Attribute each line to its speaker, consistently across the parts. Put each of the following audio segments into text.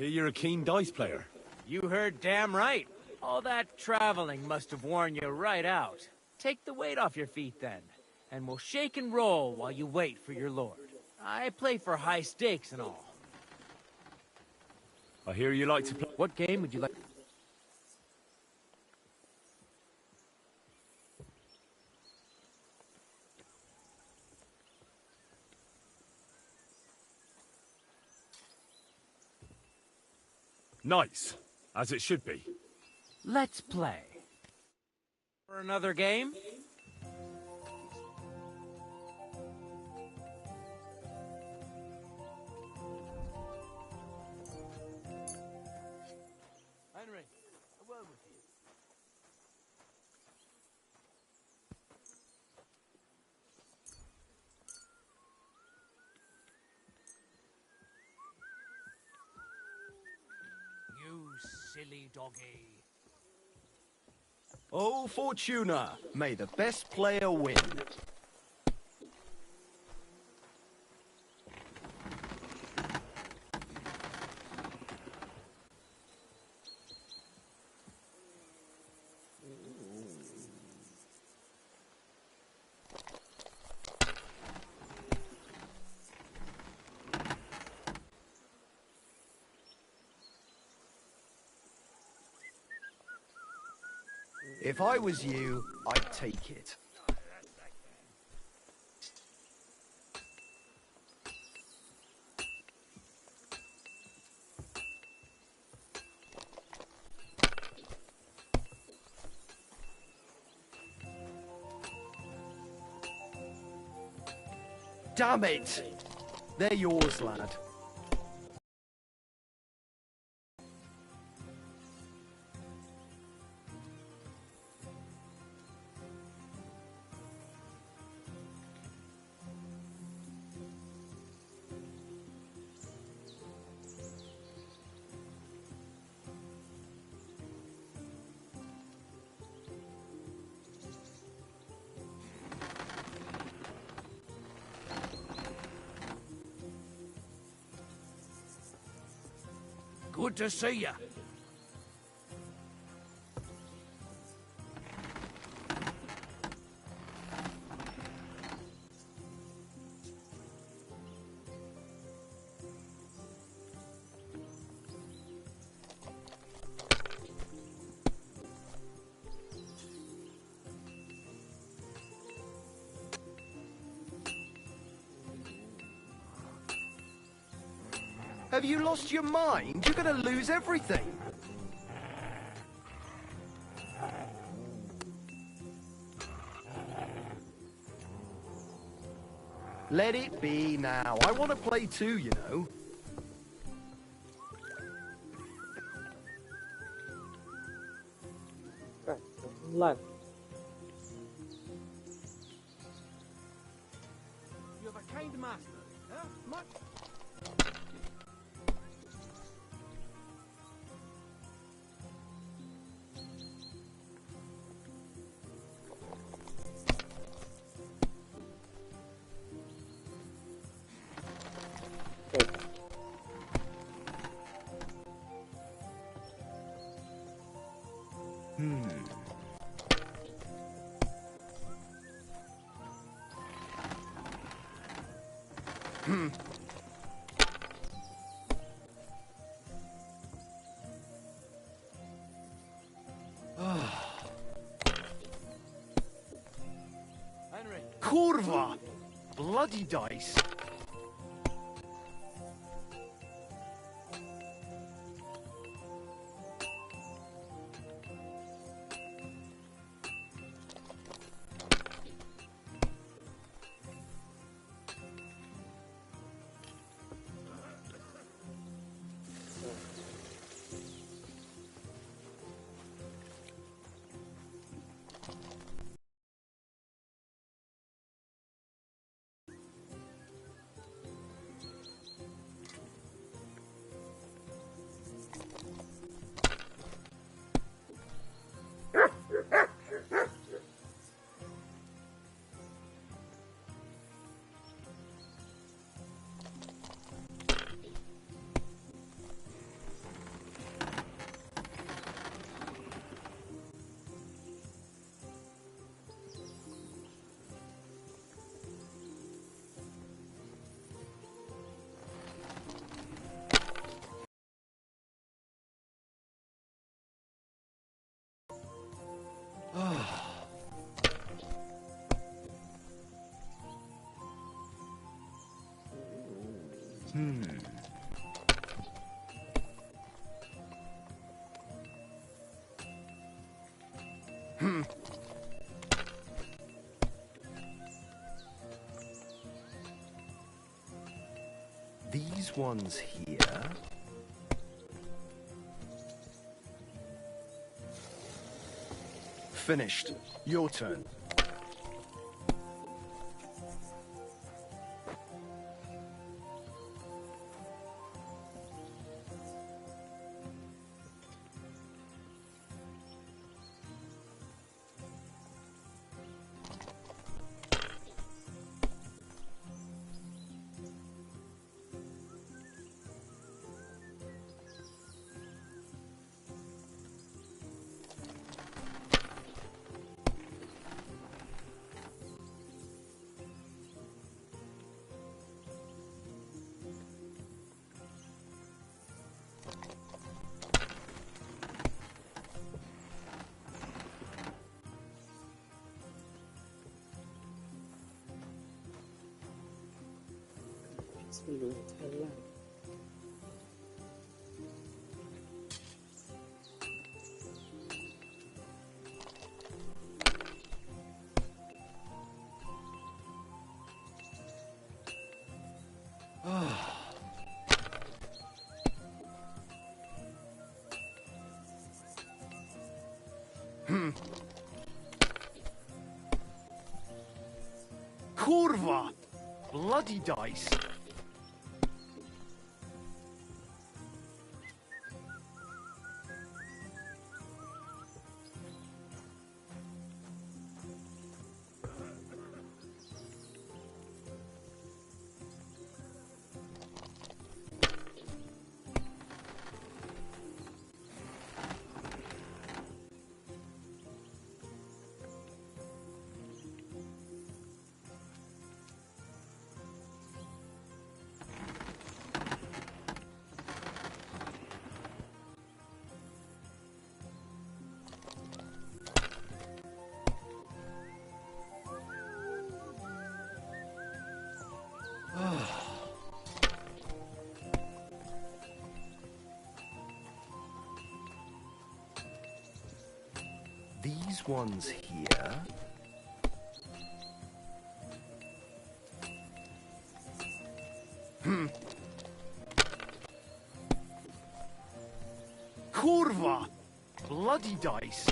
Speaker 1: hear you're a keen dice player.
Speaker 2: You heard damn right. All that traveling must have worn you right out. Take the weight off your feet then, and we'll shake and roll while you wait for your lord. I play for high stakes and all.
Speaker 1: I hear you like to play.
Speaker 2: What game would you like?
Speaker 1: Nice, as it should be.
Speaker 2: Let's play. For another game? Henry, a word with you. You silly doggy.
Speaker 3: Oh, Fortuna, may the best player win. If I was you, I'd take it. Damn it! They're yours, lad.
Speaker 2: Good to see ya.
Speaker 3: Have you lost your mind? You're gonna lose everything. Let it be now. I want to play too, you know.
Speaker 4: Lan.
Speaker 2: You have a kind master, huh? Much? Henry.
Speaker 3: Kurva! Bloody dice. These ones here. Finished. Your turn. Kurva! Bloody dice. These ones here. Kurva! Bloody dice.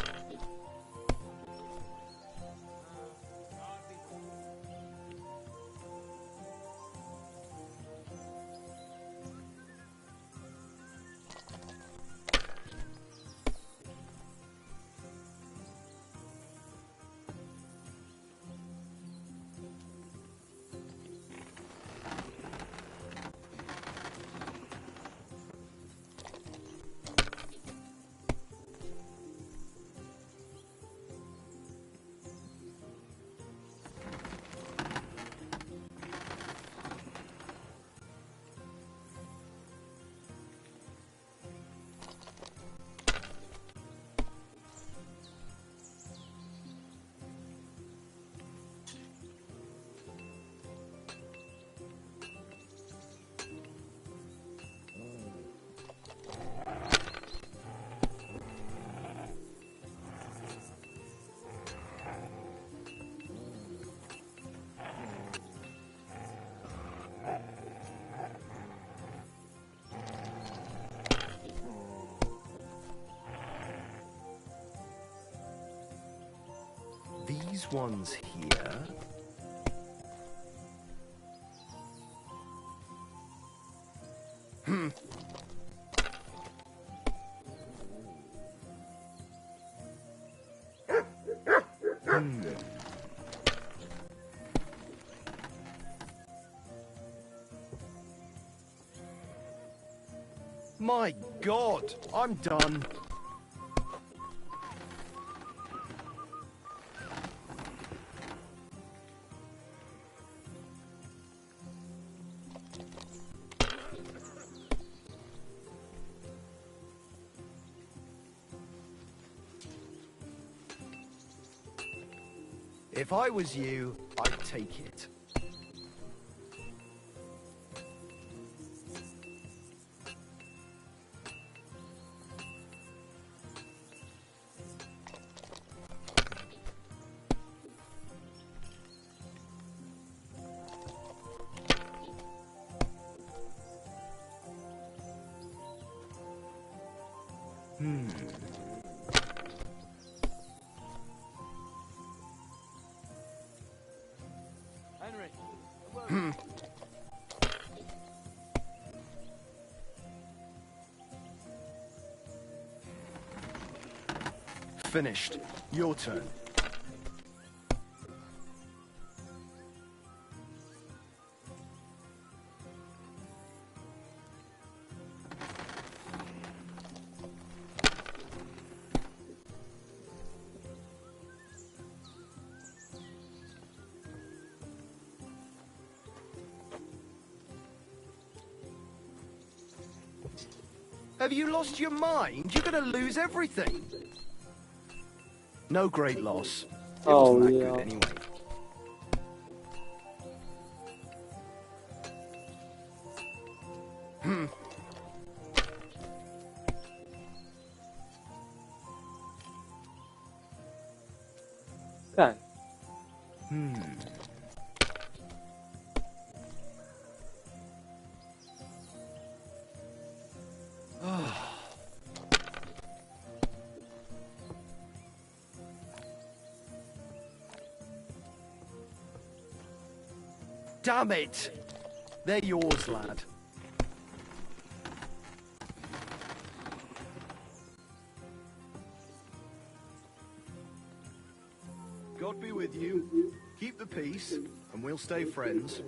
Speaker 3: These ones here. My God, I'm done. If I was you, I'd take it.
Speaker 2: Henry.
Speaker 3: Finished. Your turn. Have you lost your mind? You're gonna lose everything. No great loss. It wasn't that good anyway.
Speaker 4: Kan.
Speaker 3: Damn it! They're yours, lad. God be with you. Keep the peace, and we'll stay friends.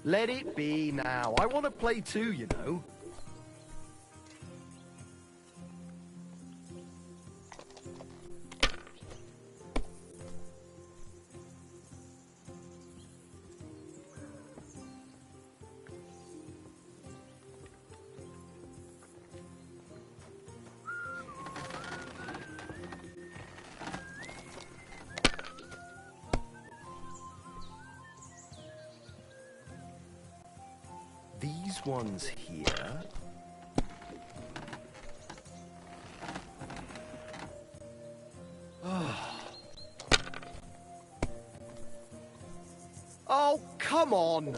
Speaker 3: Let it be now. I want to play too, you know. These ones here. Oh, come on!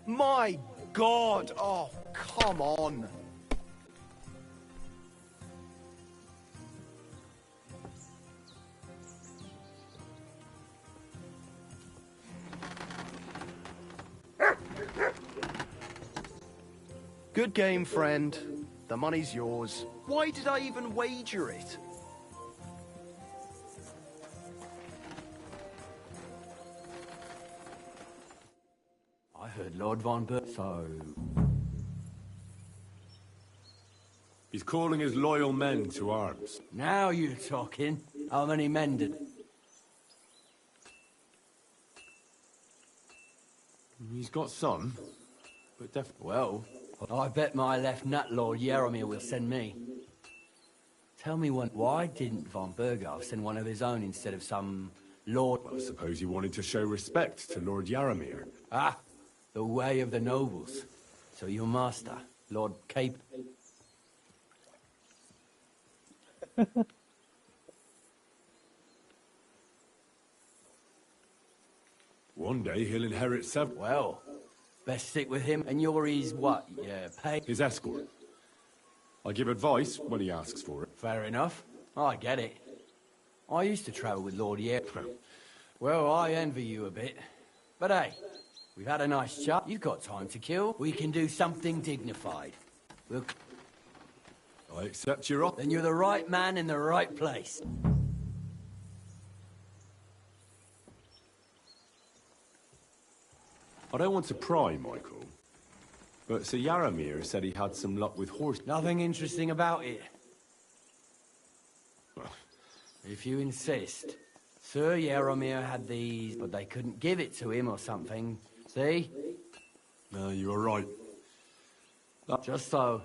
Speaker 3: My God! Oh, come on! Good game, friend. The money's yours. Why did I even wager it?
Speaker 5: I heard Lord Von Bertho.
Speaker 1: He's calling his loyal men to arms.
Speaker 5: Now you're talking. How many men did?
Speaker 1: He's got some, but definitely.
Speaker 5: Well, I bet my left nut Lord Yaromir will send me. Tell me why didn't Von Bergov send one of his own instead of some lord?
Speaker 1: I suppose he wanted to show respect to Lord Yaromir.
Speaker 5: Ah, the way of the nobles. So your master, Lord Cape...
Speaker 1: One day he'll inherit several.
Speaker 5: Well, best stick with him, and you're his what? Yeah, pay.
Speaker 1: His escort. I give advice when he asks for it.
Speaker 5: Fair enough. I get it. I used to travel with Lord Yer. Well, I envy you a bit. But hey, we've had a nice chat. You've got time to kill. We can do something dignified. We'll...
Speaker 1: I accept your offer.
Speaker 5: Then you're the right man in the right place.
Speaker 1: I don't want to pry, Michael, but Sir Yaramir said he had some luck with horse.
Speaker 5: Nothing interesting about it. If you insist. Sir Yaramir had these, but they couldn't give it to him or something. See?
Speaker 1: No, you're right.
Speaker 5: Just so.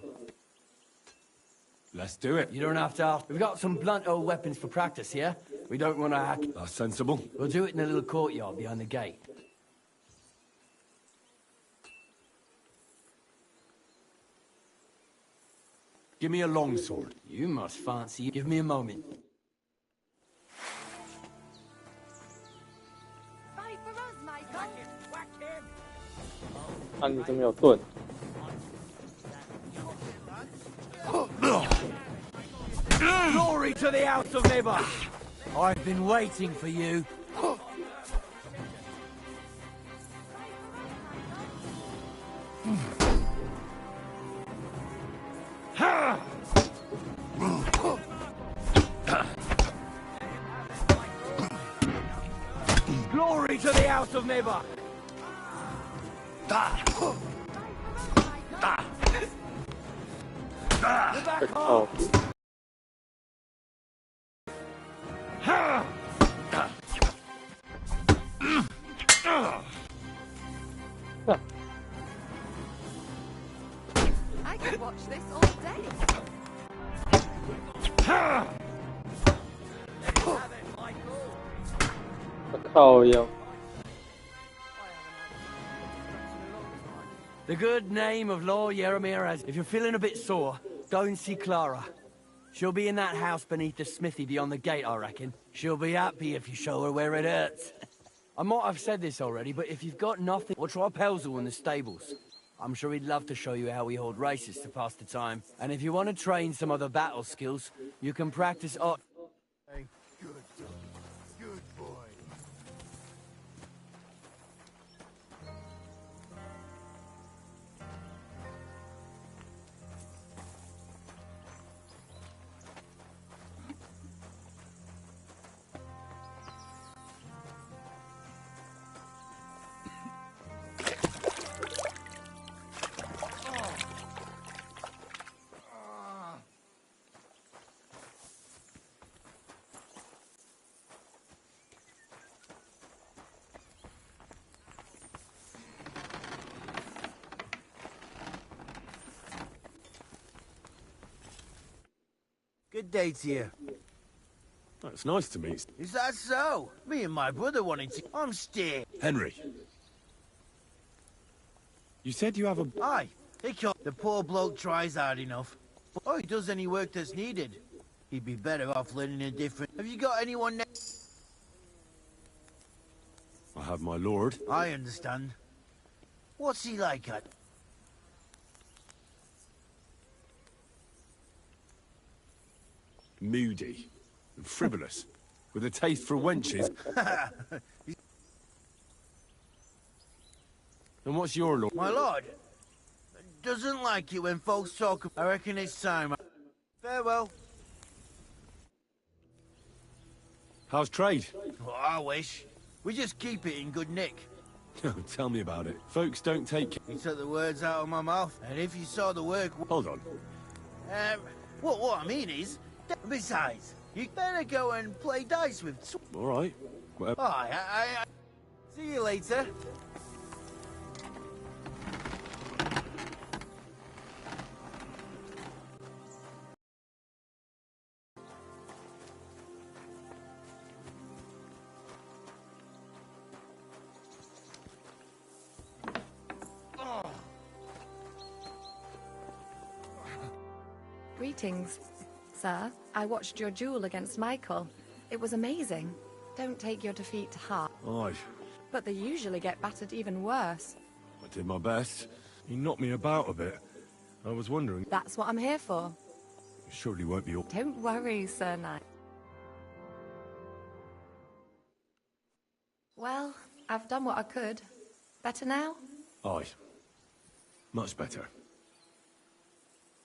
Speaker 1: Let's do it.
Speaker 5: You don't have to ask. We've got some blunt old weapons for practice here. We don't want to hack.
Speaker 1: That's sensible.
Speaker 5: We'll do it in the little courtyard behind the gate.
Speaker 1: Give me a longsword.
Speaker 5: You must fancy. Give me a moment.
Speaker 4: Fight for us, Michael.
Speaker 6: "啊，你怎么有盾？"
Speaker 5: Glory to the House of Nibber! I've been waiting for you. Glory to the House of Nibber!
Speaker 6: Oh.
Speaker 4: I could watch this all day.
Speaker 6: 靠腰。
Speaker 5: The good name of Lord Yaramir has... If you're feeling a bit sore, go and see Clara. She'll be in that house beneath the smithy beyond the gate, I reckon. She'll be happy if you show her where it hurts. I might have said this already, but if you've got nothing, we'll try Pelzel in the stables. I'm sure he'd love to show you how we hold races to pass the time. And if you want to train some other battle skills, you can practice...
Speaker 3: Good boy.
Speaker 7: Good day to you.
Speaker 1: It's nice to meet.
Speaker 7: Is that so? Me and my brother wanted to... I'm still...
Speaker 1: Henry. You said you have a...
Speaker 7: Aye. The poor bloke tries hard enough. Oh, he does any work that's needed. He'd be better off learning a different... Have you got anyone next?
Speaker 1: I have my lord.
Speaker 7: I understand. What's he like at?
Speaker 1: Moody and frivolous, with a taste for wenches. And what's your lord?
Speaker 7: My lord doesn't like it when folks talk. I reckon it's time. Farewell.
Speaker 1: How's trade?
Speaker 7: Oh, I wish. We just keep it in good nick.
Speaker 1: Tell me about it. Folks don't take...
Speaker 7: He took the words out of my mouth, and if you saw the work...
Speaker 1: Hold on.
Speaker 7: What I mean is... Besides, you better go and play dice with...
Speaker 1: All right. Whatever.
Speaker 7: I see you later.
Speaker 4: Greetings, sir. I watched your duel against Michael. It was amazing. Don't take your defeat to heart.
Speaker 1: Aye.
Speaker 4: But they usually get battered even worse.
Speaker 8: I did my best. He knocked me about a bit. I was wondering...
Speaker 4: That's what I'm here for.
Speaker 8: You surely won't be...
Speaker 4: Don't worry, Sir Knight. Well, I've done what I could. Better now?
Speaker 8: Aye. Much better.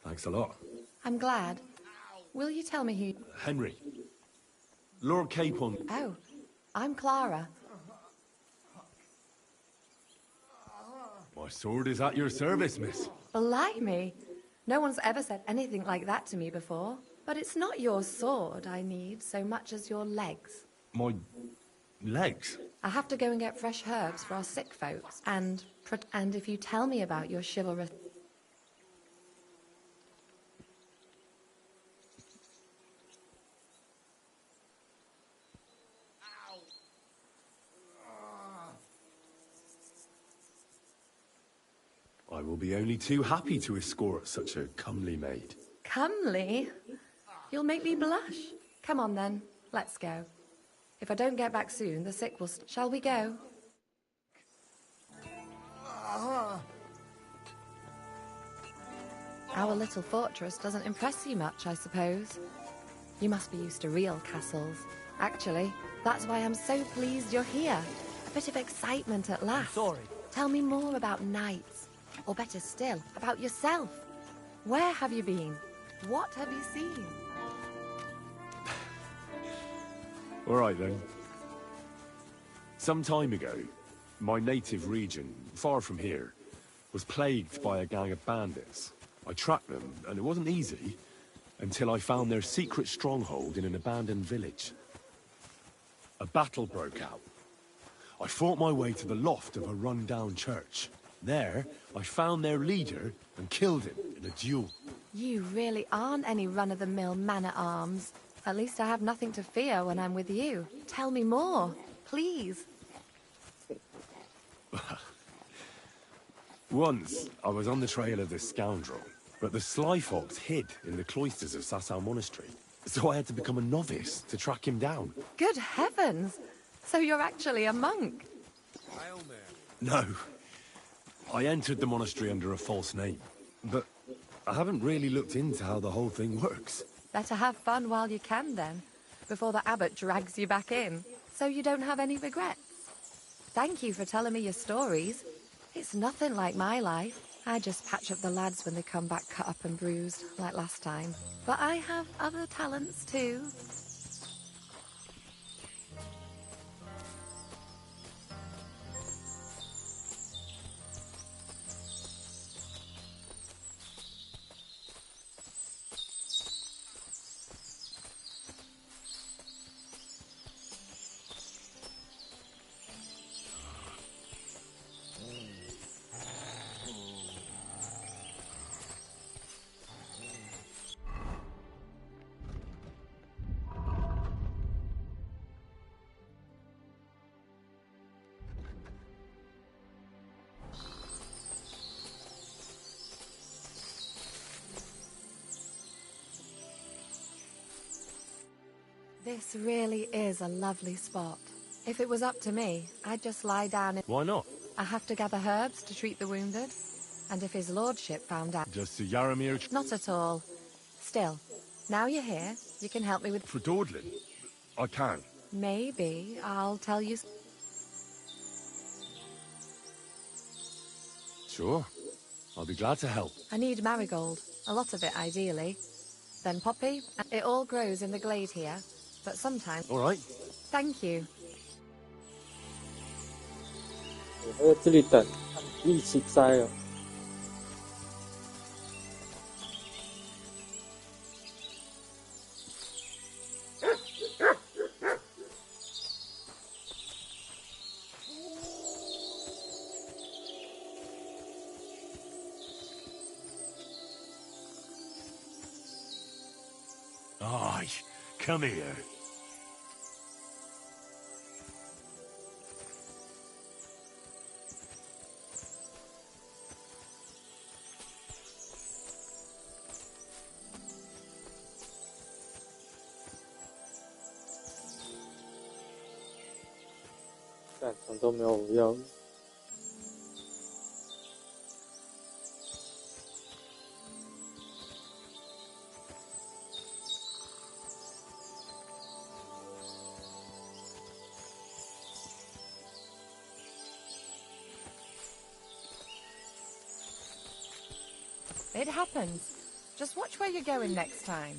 Speaker 8: Thanks a lot.
Speaker 4: I'm glad. Will you tell me who...
Speaker 8: Henry. Lord Capon.
Speaker 4: Oh, I'm Clara.
Speaker 8: My sword is at your service, miss.
Speaker 4: Blimey. No one's ever said anything like that to me before. But it's not your sword I need so much as your legs.
Speaker 8: My... legs?
Speaker 4: I have to go and get fresh herbs for our sick folks. And if you tell me about your chivalrous...
Speaker 8: I will be only too happy to escort such a comely maid.
Speaker 4: Comely? You'll make me blush. Come on then, let's go. If I don't get back soon, the sick will... Shall we go? Our little fortress doesn't impress you much, I suppose. You must be used to real castles. Actually, that's why I'm so pleased you're here. A bit of excitement at last.
Speaker 5: Sorry.
Speaker 4: Tell me more about knights. Or better still, about yourself. Where have you been? What have you seen?
Speaker 8: All right, then. Some time ago, my native region, far from here, was plagued by a gang of bandits. I tracked them, and it wasn't easy, until I found their secret stronghold in an abandoned village. A battle broke out. I fought my way to the loft of a run-down church. There, I found their leader and killed him in a duel.
Speaker 4: You really aren't any run-of-the-mill man-at-arms. At least I have nothing to fear when I'm with you. Tell me more, please.
Speaker 8: Once, I was on the trail of this scoundrel, but the sly fox hid in the cloisters of Sasau Monastery. So I had to become a novice to track him down.
Speaker 4: Good heavens! So you're actually a monk?
Speaker 8: No. I entered the monastery under a false name, but I haven't really looked into how the whole thing works.
Speaker 4: Better have fun while you can, then, before the abbot drags you back in, so you don't have any regrets. Thank you for telling me your stories. It's nothing like my life. I just patch up the lads when they come back cut up and bruised, like last time. But I have other talents, too. This really is a lovely spot. If it was up to me, I'd just lie down.
Speaker 8: Why not?
Speaker 4: I have to gather herbs to treat the wounded. And if his lordship found out...
Speaker 8: Just to Yaramir...
Speaker 4: Not at all. Still, now you're here, you can help me with...
Speaker 8: For dawdling? I can.
Speaker 4: Maybe I'll tell you...
Speaker 8: Sure. I'll be glad to help.
Speaker 4: I need marigold. A lot of it, ideally. Then poppy. It all grows in the glade here. But sometimes...
Speaker 8: All right.
Speaker 4: Thank you.
Speaker 6: 我在这里等，一起摘哦。
Speaker 8: Aye, come here.
Speaker 6: 干什么都没有我要。
Speaker 4: It happens. Just watch where you're going next time.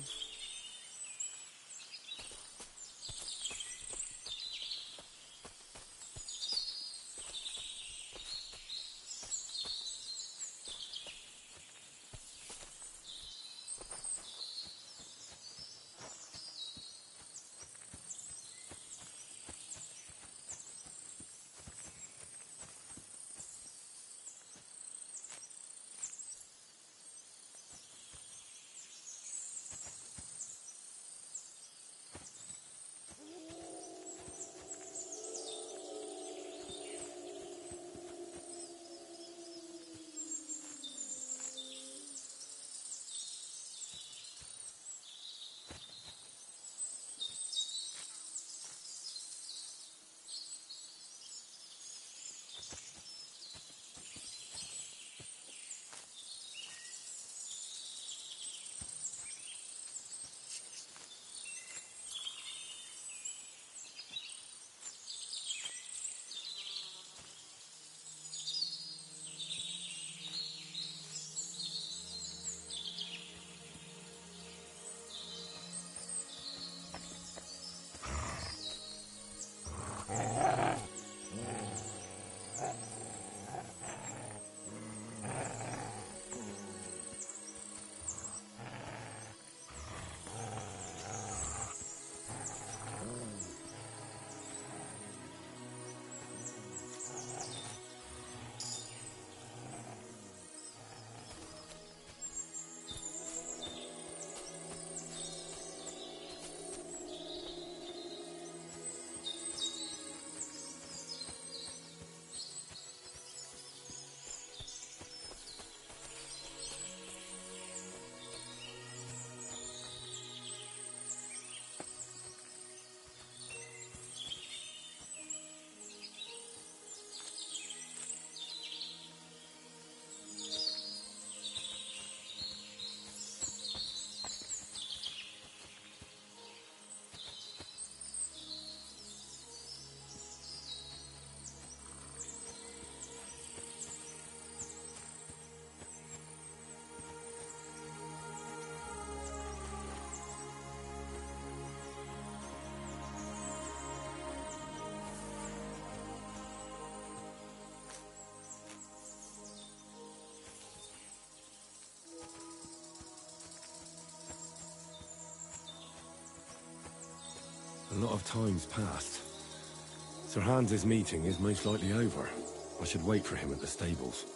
Speaker 8: A lot of time's passed. Sir Hans's meeting is most likely over. I should wait for him at the stables.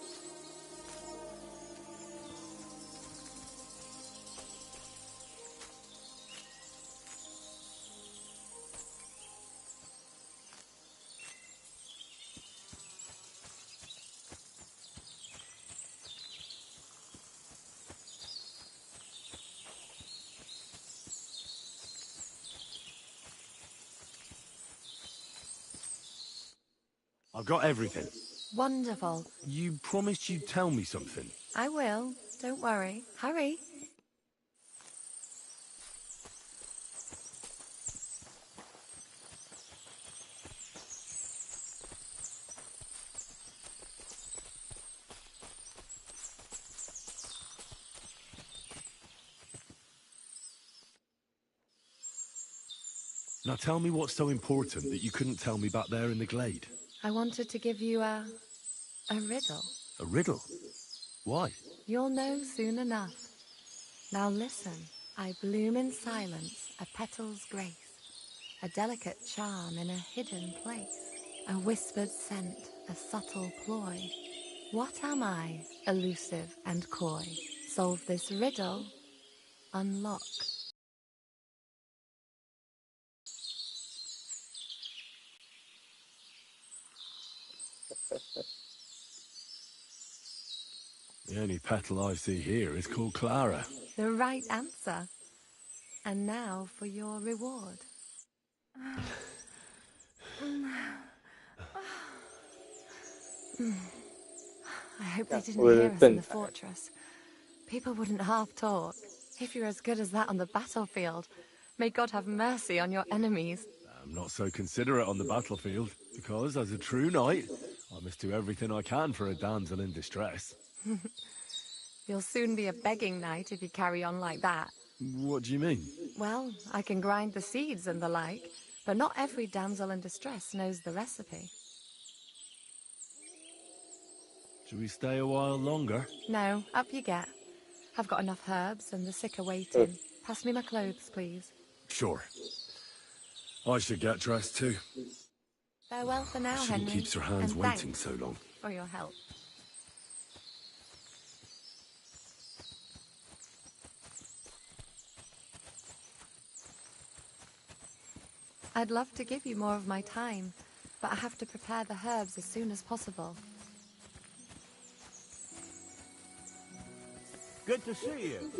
Speaker 8: I've got everything.
Speaker 4: Wonderful.
Speaker 8: You promised you'd tell me something.
Speaker 4: I will. Don't worry. Hurry.
Speaker 8: Now tell me what's so important that you couldn't tell me back there in the glade.
Speaker 4: I wanted to give you a riddle.
Speaker 8: A riddle? Why?
Speaker 4: You'll know soon enough. Now listen. I bloom in silence, a petal's grace, a delicate charm in a hidden place, a whispered scent, a subtle ploy. What am I, elusive and coy? Solve this riddle, unlock.
Speaker 8: The only petal I see here is called Clara.
Speaker 4: The right answer. And now for your reward. I hope they didn't
Speaker 6: Well,
Speaker 4: hear us in
Speaker 6: then-
Speaker 4: the fortress. People wouldn't half talk. If you're as good as that on the battlefield, may God have mercy on your enemies.
Speaker 8: I'm not so considerate on the battlefield, because as a true knight, I must do everything I can for a damsel in distress.
Speaker 4: You'll soon be a begging knight if you carry on like that.
Speaker 8: What do you mean?
Speaker 4: Well, I can grind the seeds and the like, but not every damsel in distress knows the recipe.
Speaker 8: Should we stay a while longer?
Speaker 4: No, up you get. I've got enough herbs and the sick are waiting. Pass me my clothes, please.
Speaker 8: Sure. I should get dressed too.
Speaker 4: Farewell for now,
Speaker 8: Shouldn't
Speaker 4: Henry.
Speaker 8: keep her hands
Speaker 4: and
Speaker 8: waiting
Speaker 4: thanks
Speaker 8: so long.
Speaker 4: for your help. I'd love to give you more of my time, but I have to prepare the herbs as soon as possible.
Speaker 7: Good to see you.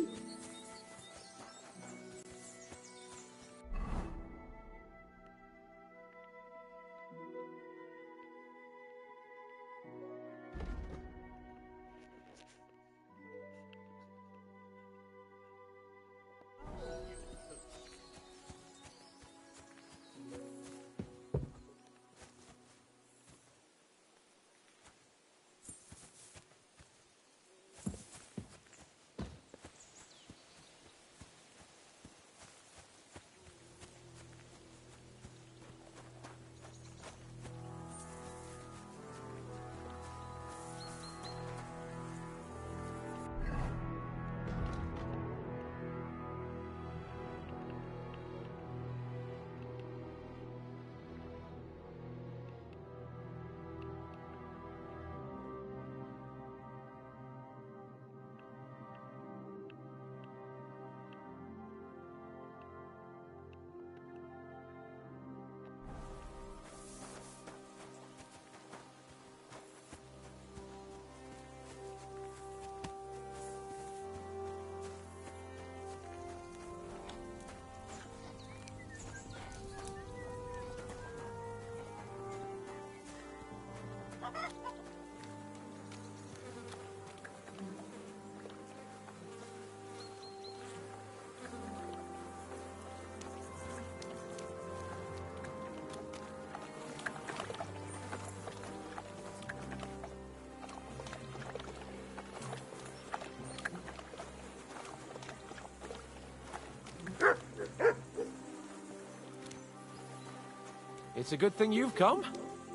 Speaker 9: It's a good thing you've come.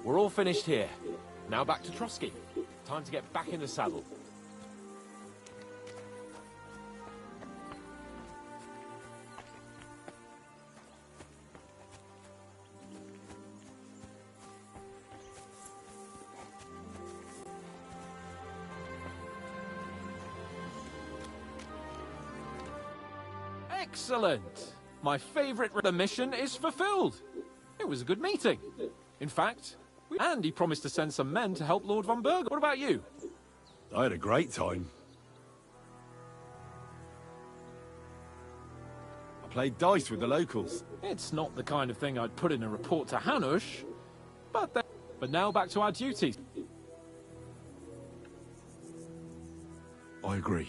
Speaker 9: We're all finished here. Now back to Trotsky. Time to get back in the saddle. Excellent! My favorite mission is fulfilled. It was a good meeting. In fact, and he promised to send some men to help Lord von Berg. What about you?
Speaker 8: I had a great time. I played dice with the locals.
Speaker 9: It's not the kind of thing I'd put in a report to Hanush. But now back to our duties.
Speaker 8: I agree.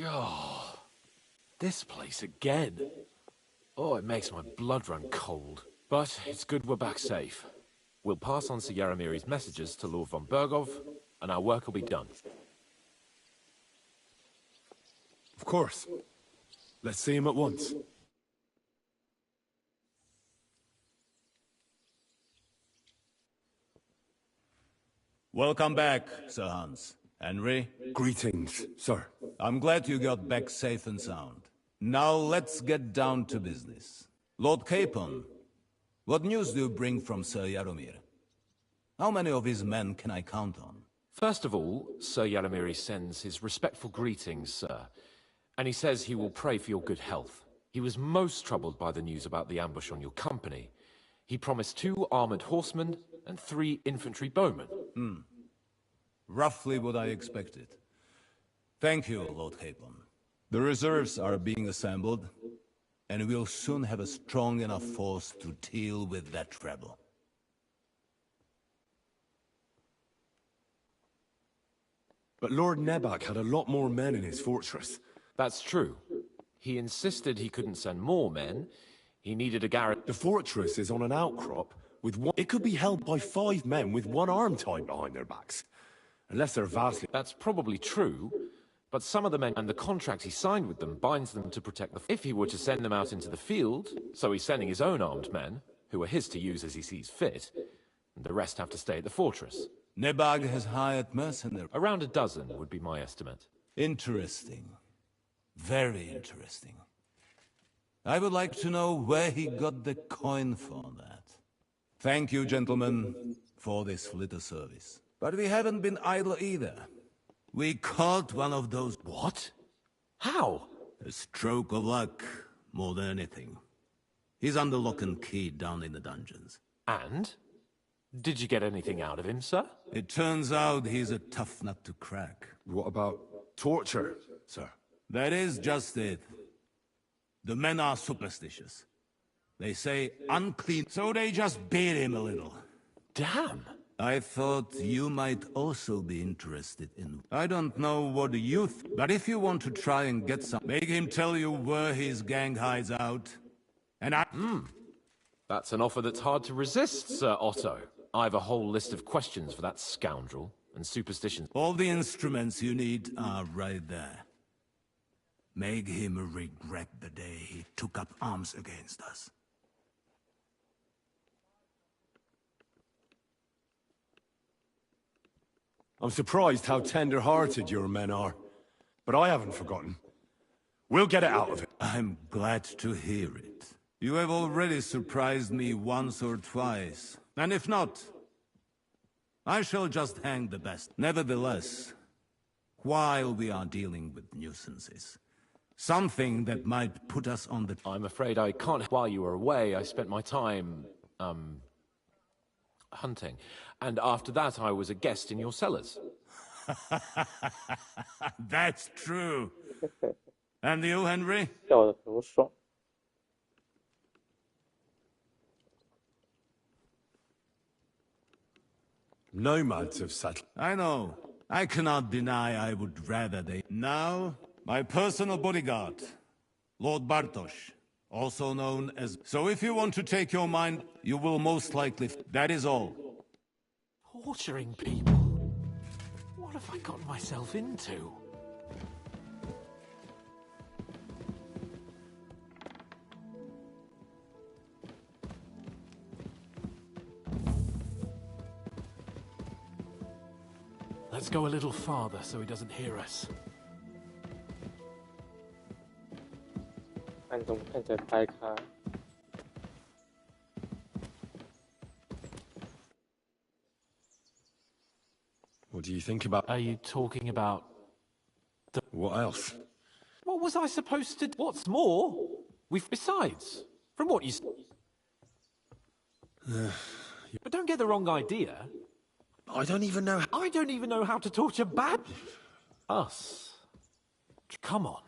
Speaker 9: Oh, this place again. Oh, it makes my blood run cold. But it's good we're back safe. We'll pass on Sir Yaromir's messages to Lord von Bergov, and our work will be done.
Speaker 8: Of course. Let's see him at once.
Speaker 10: Welcome back, Sir Hans. Henry?
Speaker 8: Greetings, sir.
Speaker 10: I'm glad you got back safe and sound. Now let's get down to business. Lord Capon, what news do you bring from Sir Yaromir? How many of his men can I count on?
Speaker 9: First of all, Sir Yaromir sends his respectful greetings, sir. And he says he will pray for your good health. He was most troubled by the news about the ambush on your company. He promised 2 armored horsemen and 3 infantry bowmen.
Speaker 10: Roughly what I expected. Thank you, Lord Capon. The reserves are being assembled, and we'll soon have a strong enough force to deal with that rebel.
Speaker 8: But Lord Nebak had a lot more men in his fortress.
Speaker 9: That's true. He insisted he couldn't send more men. He needed a garrison.
Speaker 8: The fortress is on an outcrop with one... It could be held by 5 men with one arm tied behind their backs. Unless they're vastly...
Speaker 9: That's probably true, but some of the men and the contract he signed with them binds them to protect the... If he were to send them out into the field, so he's sending his own armed men, who are his to use as he sees fit, and the rest have to stay at the fortress.
Speaker 10: Nebag has hired mercenaries.
Speaker 9: Around a dozen would be my estimate.
Speaker 10: Interesting. Very interesting. I would like to know where he got the coin for that. Thank you, gentlemen, for this little service. But we haven't been idle either. We caught one of those...
Speaker 9: What? How?
Speaker 10: A stroke of luck, more than anything. He's under lock and key down in the dungeons.
Speaker 9: And? Did you get anything out of him, sir?
Speaker 10: It turns out he's a tough nut to crack.
Speaker 8: What about torture, sir?
Speaker 10: That is just it. The men are superstitious. They say unclean, so they just beat him a little.
Speaker 9: Damn!
Speaker 10: I thought you might also be interested in... I don't know what you but if you want to try and get some... Make him tell you where his gang hides out. And I...
Speaker 9: That's an offer that's hard to resist, Sir Otto. I've a whole list of questions for that scoundrel, and superstitions.
Speaker 10: All the instruments you need are right there. Make him regret the day he took up arms against us.
Speaker 8: I'm surprised how tender-hearted your men are. But I haven't forgotten. We'll get it out of him.
Speaker 10: I'm glad to hear it. You have already surprised me once or twice. And if not, I shall just hang the best. Nevertheless, while we are dealing with nuisances, something that might put us on the...
Speaker 9: I'm afraid I can't. While you were away, I spent my time, hunting. And after that, I was a guest in your cellars.
Speaker 10: That's true. And you, Henry?
Speaker 6: 笑得多爽。
Speaker 8: Nomads have settled.
Speaker 10: I know. I cannot deny I would rather they... Now, my personal bodyguard, Lord Bartosz, also known as... So if you want to take your mind, you will most likely... That is all.
Speaker 9: Torturing people? What have I got myself into? Let's go a little farther so he doesn't hear us.
Speaker 6: 暗中看着拍卡。
Speaker 8: What do you think about...
Speaker 9: Are you talking about...
Speaker 8: What else?
Speaker 9: What was I supposed to... What's more? Besides, from what you... But don't get the wrong idea.
Speaker 8: I don't even know...
Speaker 9: I don't even know how to torture bad... Us. Come on.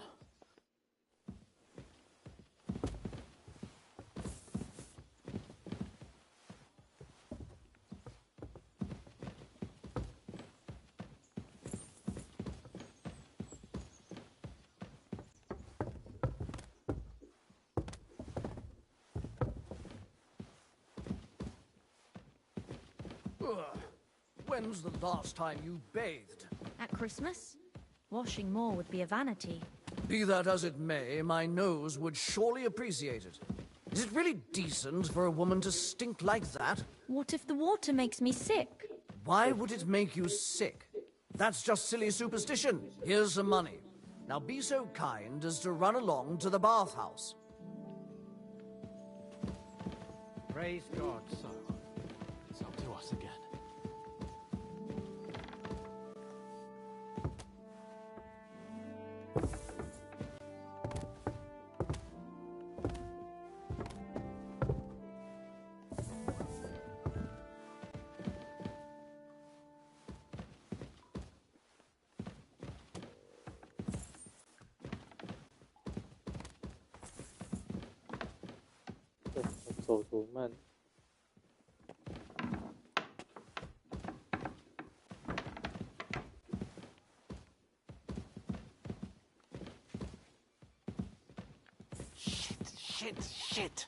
Speaker 11: When's the last time you bathed?
Speaker 12: At Christmas? Washing more would be a vanity.
Speaker 11: Be that as it may, my nose would surely appreciate it. Is it really decent for a woman to stink like that?
Speaker 12: What if the water makes me sick?
Speaker 11: Why would it make you sick? That's just silly superstition. Here's some money. Now be so kind as to run along to the bathhouse.
Speaker 2: Praise God, so
Speaker 9: It's up to us again.
Speaker 6: 手图慢。
Speaker 9: Shit.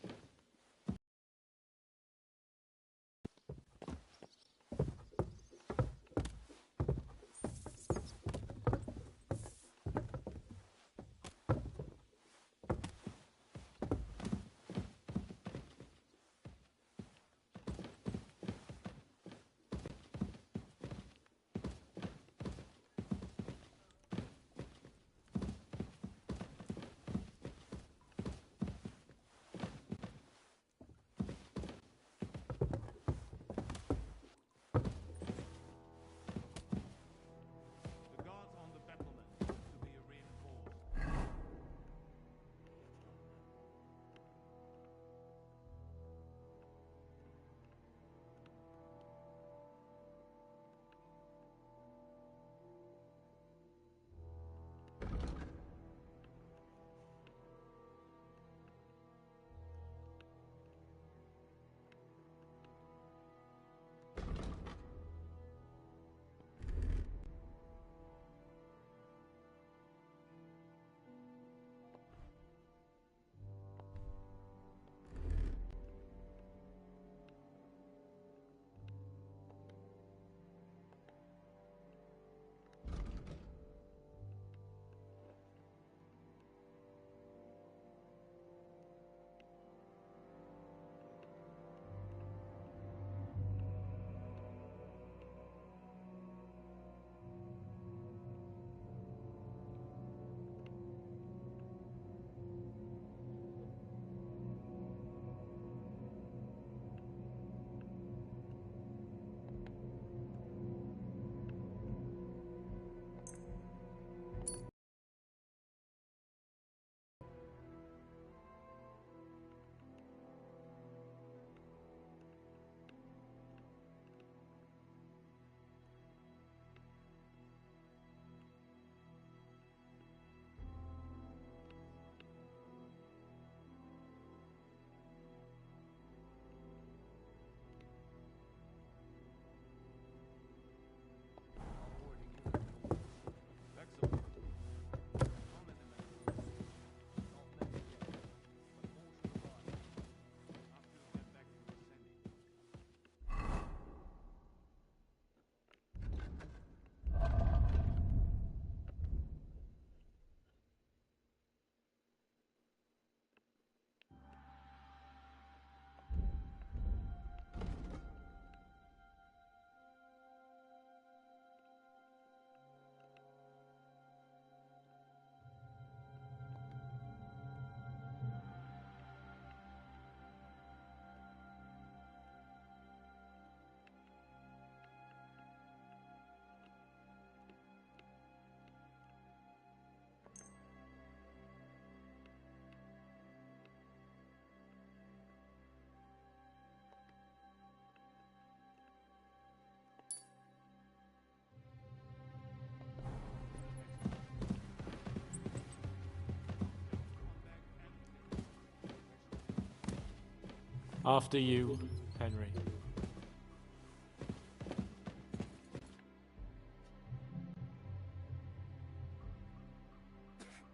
Speaker 9: After you, Henry.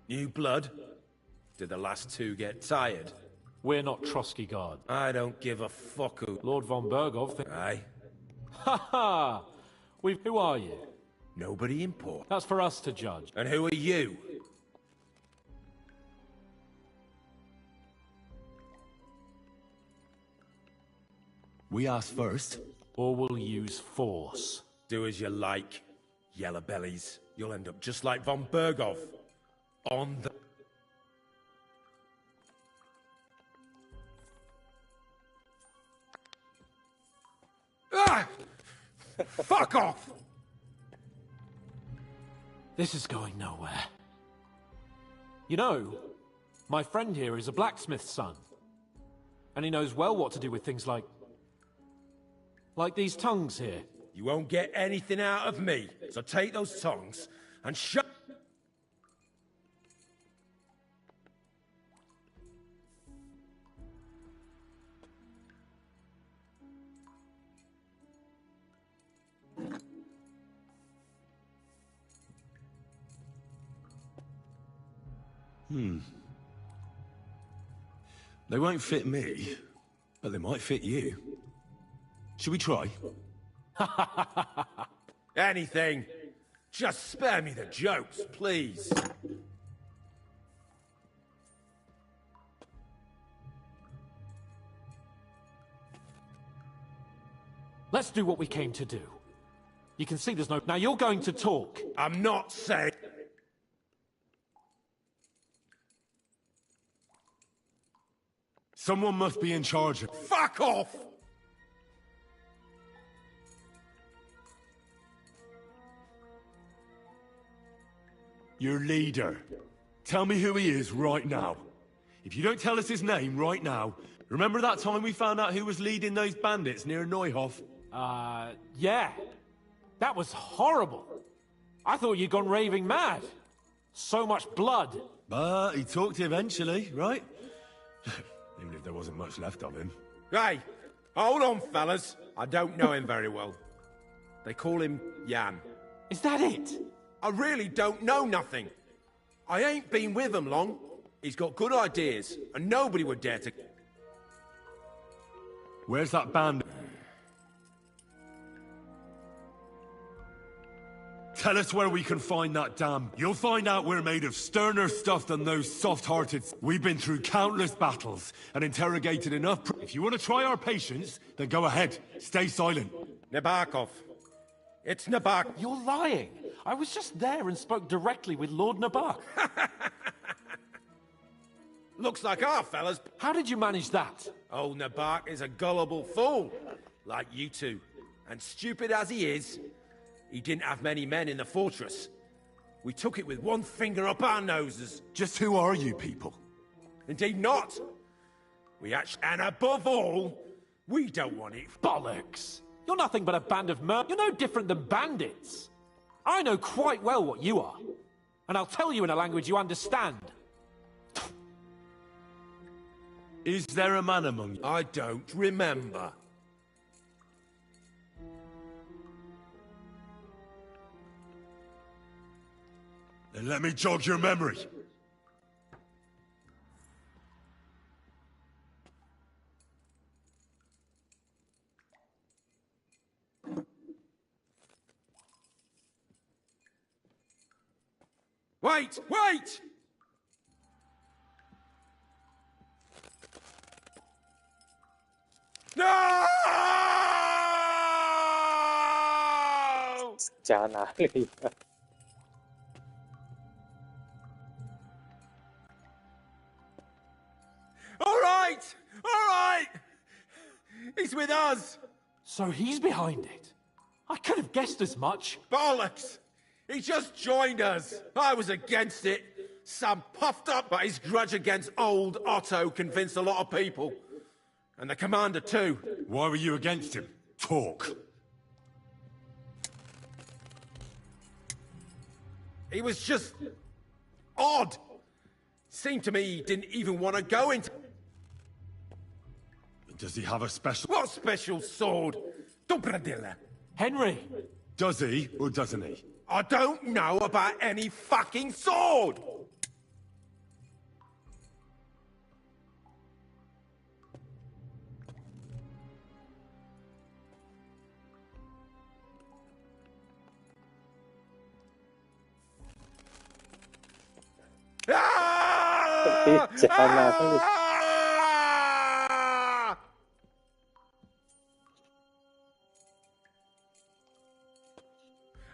Speaker 13: New blood? Did the last two get tired?
Speaker 9: We're not Trotsky Guard.
Speaker 13: I don't give a fuck who...
Speaker 9: Lord von Bergov...
Speaker 13: Aye.
Speaker 9: Ha ha! Who are you?
Speaker 13: Nobody important.
Speaker 9: That's for us to judge.
Speaker 13: And who are you?
Speaker 8: We ask first.
Speaker 9: Or we'll use force.
Speaker 13: Do as you like, yellow bellies. You'll end up just like von Bergov. On the... Ah! Fuck off!
Speaker 9: This is going nowhere. You know, my friend here is a blacksmith's son. And he knows well what to do with things like these tongues here.
Speaker 13: You won't get anything out of me, so take those tongues and shut...
Speaker 8: They won't fit me, but they might fit you. Should we try?
Speaker 13: Anything. Just spare me the jokes, please.
Speaker 9: Let's do what we came to do. You can see there's no... Now you're going to talk.
Speaker 13: I'm not saying...
Speaker 8: Someone must be in charge of...
Speaker 13: Fuck off!
Speaker 8: Your leader. Tell me who he is right now. If you don't tell us his name right now... Remember that time we found out who was leading those bandits near Neuhof?
Speaker 9: Yeah. That was horrible. I thought you'd gone raving mad. So much blood.
Speaker 8: But he talked eventually, right? Even if there wasn't much left of him.
Speaker 13: Hey, hold on, fellas. I don't know him very well. They call him Jan.
Speaker 9: Is that it?
Speaker 13: I really don't know nothing. I ain't been with him long. He's got good ideas, and nobody would dare to...
Speaker 8: Where's that band? Tell us where we can find that dam. You'll find out we're made of sterner stuff than those soft-hearted... We've been through countless battles and interrogated enough... If you want to try our patience, then go ahead. Stay silent.
Speaker 13: Nabokov. It's Nabok.
Speaker 9: You're lying. I was just there and spoke directly with Lord Nabok.
Speaker 13: Looks like our fellas...
Speaker 9: How did you manage that?
Speaker 13: Old Nabok is a gullible fool, like you two. And stupid as he is, he didn't have many men in the fortress. We took it with one finger up our noses.
Speaker 8: Just who are you people?
Speaker 13: Indeed not. We actually... And above all, we don't want it...
Speaker 9: Bollocks! You're nothing but a band of You're no different than bandits. I know quite well what you are. And I'll tell you in a language you understand.
Speaker 8: Is there a man among you?
Speaker 13: I don't remember.
Speaker 8: Then let me jog your memory.
Speaker 13: Wait! Wait! No!
Speaker 6: 夹哪里啊？
Speaker 13: All right! All right! He's with us!
Speaker 9: So he's behind it? I could have guessed as much.
Speaker 13: Bollocks! He just joined us. I was against it. Sam puffed up, but his grudge against old Otto convinced a lot of people. And the commander too.
Speaker 8: Why were you against him? Talk.
Speaker 13: He was just... odd. Seemed to me he didn't even want to go into...
Speaker 8: Does he have a special...
Speaker 13: What special sword? Dobradilla.
Speaker 9: Henry!
Speaker 8: Does he, or doesn't he?
Speaker 13: I don't know about any fucking sword!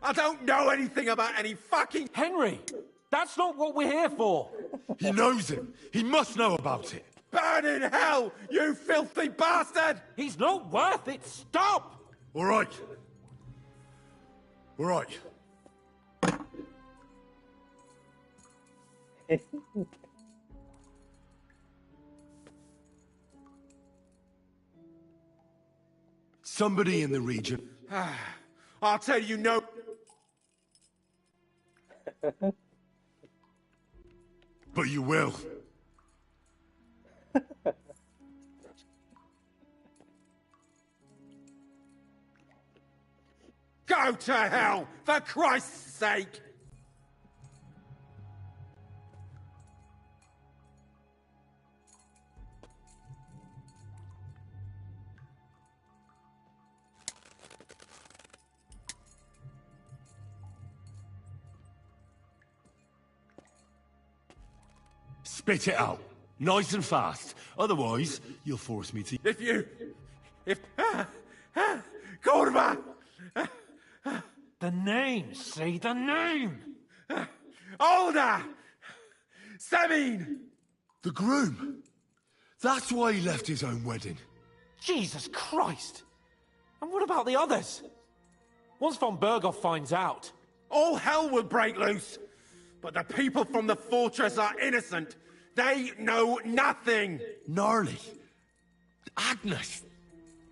Speaker 13: I don't know anything about any fucking...
Speaker 9: Henry! That's not what we're here for!
Speaker 8: He knows him! He must know about it!
Speaker 13: Burn in hell, you filthy bastard!
Speaker 9: He's not worth it! Stop!
Speaker 8: All right. All right. Somebody in the region.
Speaker 13: I'll tell you no...
Speaker 8: But you will.
Speaker 13: Go to hell, for Christ's sake!
Speaker 8: Spit it out. Nice and fast. Otherwise, you'll force me to...
Speaker 13: Kurva!
Speaker 9: The name, say the name!
Speaker 13: Older! Samin!
Speaker 8: The groom. That's why he left his own wedding.
Speaker 9: Jesus Christ! And what about the others? Once von Berghoff finds out...
Speaker 13: All hell will break loose! But the people from the fortress are innocent! They know nothing!
Speaker 8: Gnarly. Agnes.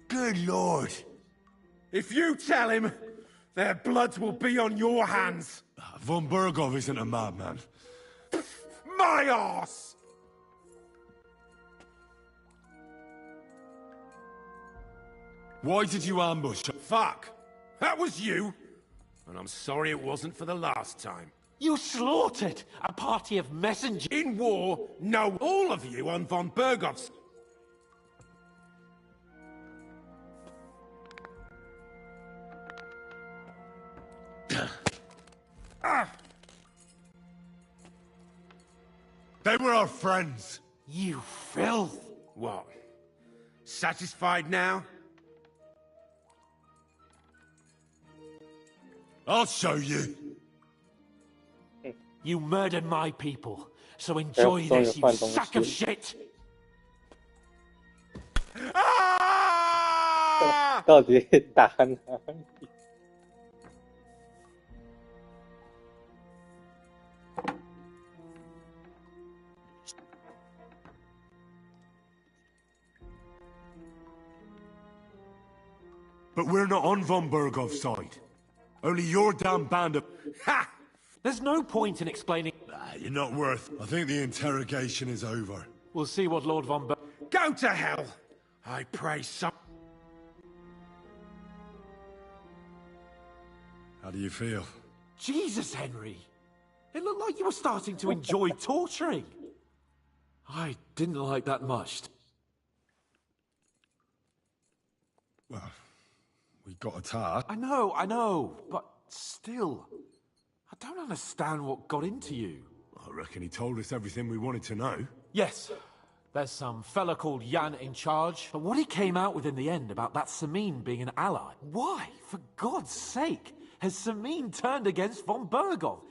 Speaker 8: Good lord.
Speaker 13: If you tell him, their blood will be on your hands!
Speaker 8: Von Berghoff isn't a madman.
Speaker 13: My arse!
Speaker 8: Why did you ambush?
Speaker 13: Fuck! That was you! And I'm sorry it wasn't for the last time.
Speaker 9: You slaughtered a party of messengers.
Speaker 13: In war, know all of you on von Berghoff's...
Speaker 8: They were our friends.
Speaker 9: You filth.
Speaker 13: What? Satisfied now?
Speaker 8: I'll show you.
Speaker 9: You murdered my people, so enjoy this, you sack of shit!
Speaker 6: 到底打哪里？
Speaker 8: But we're not on von Berghoff's side. Only your damn band of...
Speaker 13: Ha!
Speaker 9: There's no point in explaining...
Speaker 8: You're not worth... I think the interrogation is over.
Speaker 9: We'll see what Lord von Ber...
Speaker 13: Go to hell! I pray some...
Speaker 8: How do you feel?
Speaker 9: Jesus, Henry! It looked like you were starting to enjoy torturing. I didn't like that much.
Speaker 8: Well, we got attacked.
Speaker 9: I know, but still... I don't understand what got into you.
Speaker 8: I reckon he told us everything we wanted to know.
Speaker 9: Yes, there's some fella called Jan in charge. But what he came out with in the end about that Samin being an ally... Why, for God's sake, has Samin turned against von Berghoff?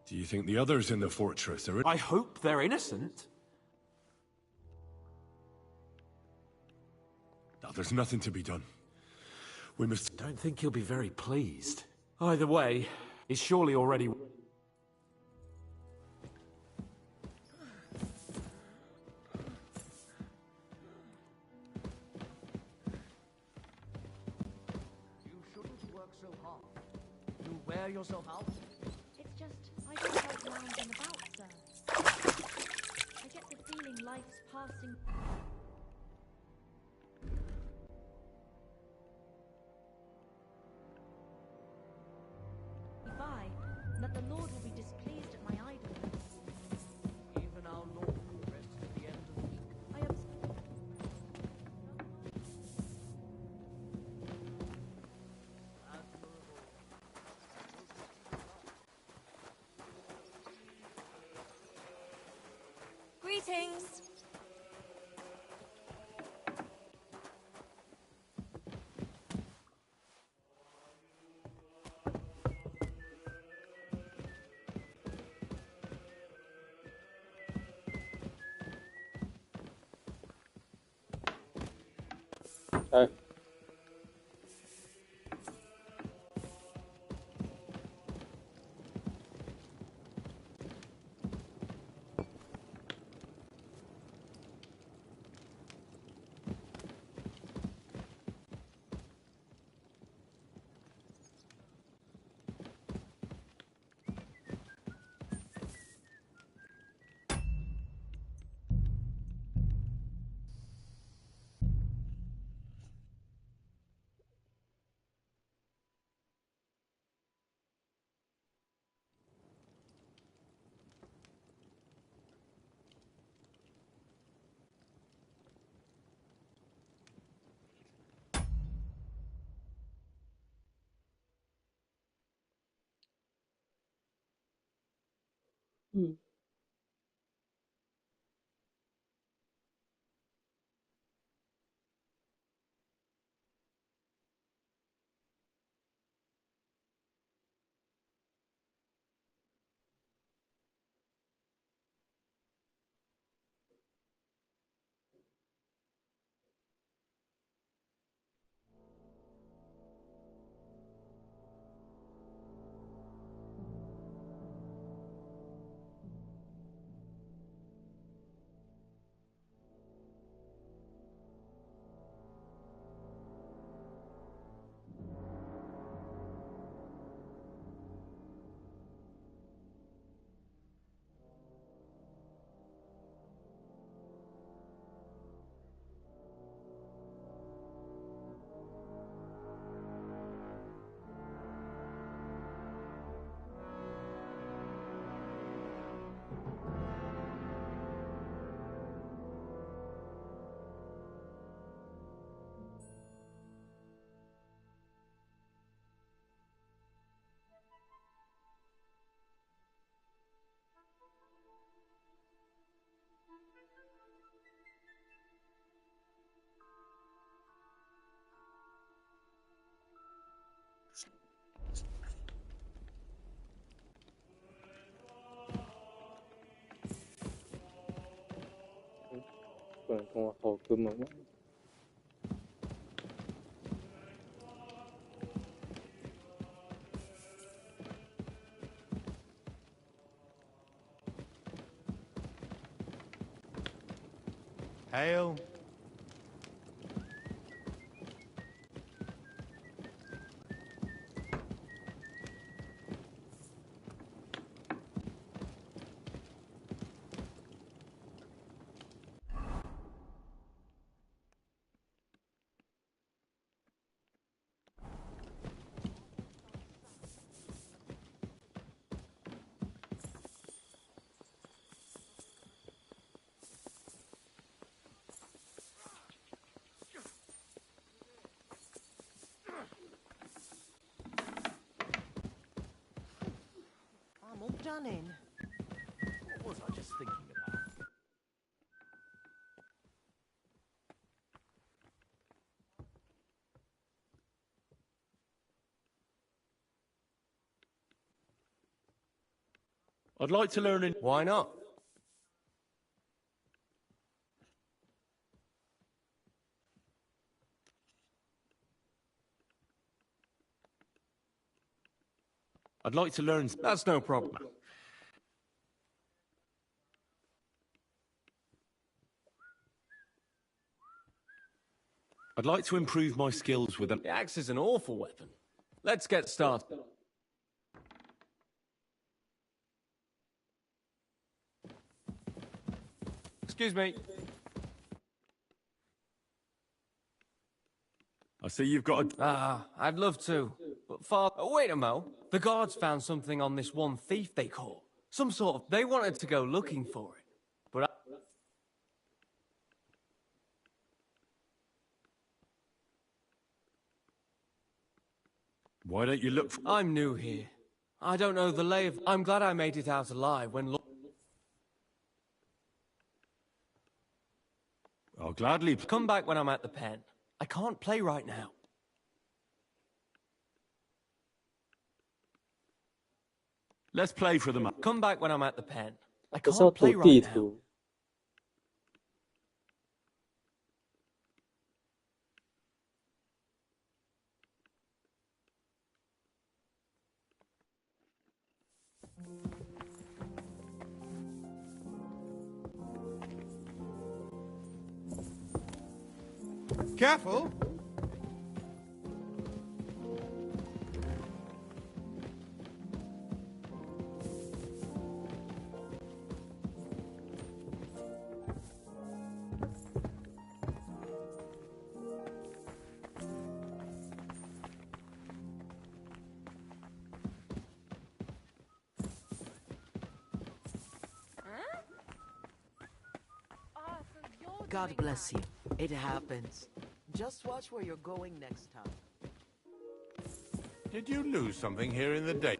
Speaker 8: Do you think the others in the fortress are...
Speaker 9: I hope they're innocent.
Speaker 8: No, there's nothing to be done. We must...
Speaker 9: Don't think he'll be very pleased. Either way, he's surely already...
Speaker 11: Wear yourself out?
Speaker 12: It's just, I don't like lounging about, sir. I get the feeling life's passing... by, and that the Lord will be displeased at my idleness.
Speaker 11: Even our Lord will rest at the end of the week.
Speaker 12: I am...
Speaker 4: Greetings!
Speaker 6: 不能跟我好哥们玩。
Speaker 7: Hail.
Speaker 2: I'm all done in. What was I just thinking about?
Speaker 8: I'd like to learn in...
Speaker 2: Why not?
Speaker 8: I'd like to learn...
Speaker 2: That's no problem.
Speaker 8: I'd like to improve my skills with an...
Speaker 2: The axe is an awful weapon. Let's get started. Excuse me.
Speaker 8: I see you've got a...
Speaker 2: I'd love to. But Father... Oh, wait a mo. The guards found something on this one thief they caught. Some sort of... They wanted to go looking for it. But
Speaker 8: Why don't you look for...
Speaker 2: I'm new here. I don't know the lay of... I'm glad I made it out alive when...
Speaker 8: I'll gladly...
Speaker 2: Come back when I'm at the pen. I can't play right now.
Speaker 8: Let's play for the...
Speaker 2: Come back when I'm at the pen. I
Speaker 6: 这是要
Speaker 2: can't
Speaker 6: 读
Speaker 2: play
Speaker 6: 地
Speaker 2: right now.
Speaker 6: 图。
Speaker 7: Careful!
Speaker 14: God bless you. It happens. Just watch where you're going next time.
Speaker 10: Did you lose something here in the day?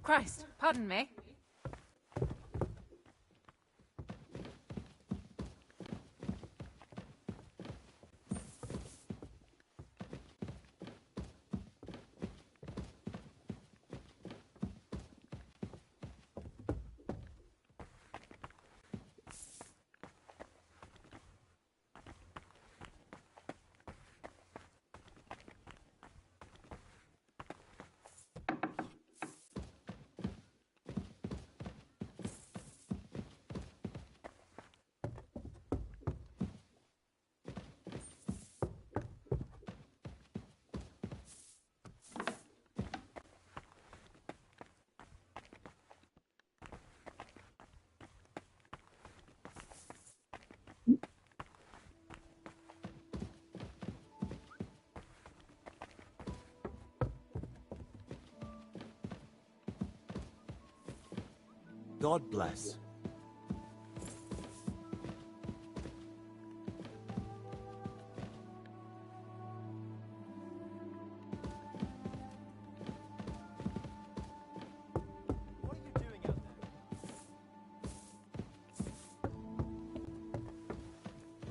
Speaker 15: Christ, pardon me.
Speaker 16: God bless.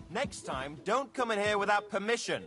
Speaker 17: Next time, don't come in here without permission.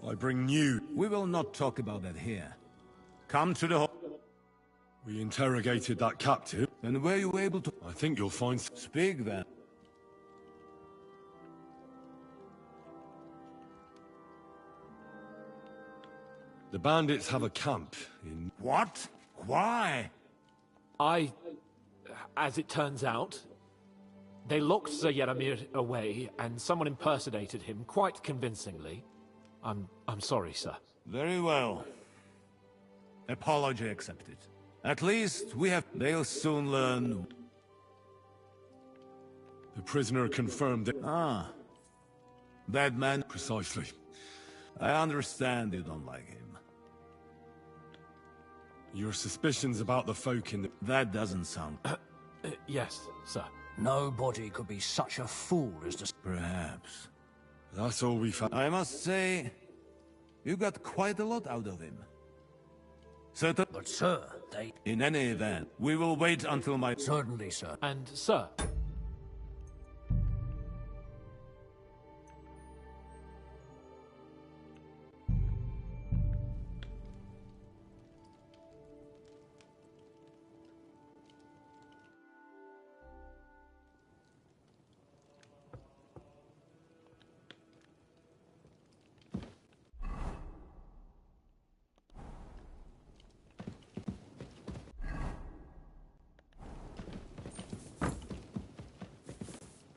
Speaker 8: I bring news.
Speaker 10: We will not talk about that here. Come to the hall.
Speaker 8: We interrogated that captive.
Speaker 10: And were you able to...
Speaker 8: I think you'll find...
Speaker 10: Speak then.
Speaker 8: The bandits have a camp in...
Speaker 10: What? Why?
Speaker 9: As it turns out, they locked Sir Yaramir away, and someone impersonated him quite convincingly. I'm sorry, sir.
Speaker 10: Very well. Apology accepted. At least we have... They'll soon learn...
Speaker 8: The prisoner confirmed that...
Speaker 10: Ah. That man...
Speaker 8: Precisely.
Speaker 10: I understand you don't like him.
Speaker 8: Your suspicions about the folk in the...
Speaker 10: That doesn't sound...
Speaker 9: Yes, sir.
Speaker 11: Nobody could be such a fool as to...
Speaker 10: Perhaps.
Speaker 8: That's all we found.
Speaker 10: I must say, you got quite a lot out of him. Certain...
Speaker 11: But sir, they...
Speaker 10: In any event, we will wait until my...
Speaker 11: Certainly, sir.
Speaker 9: And, sir...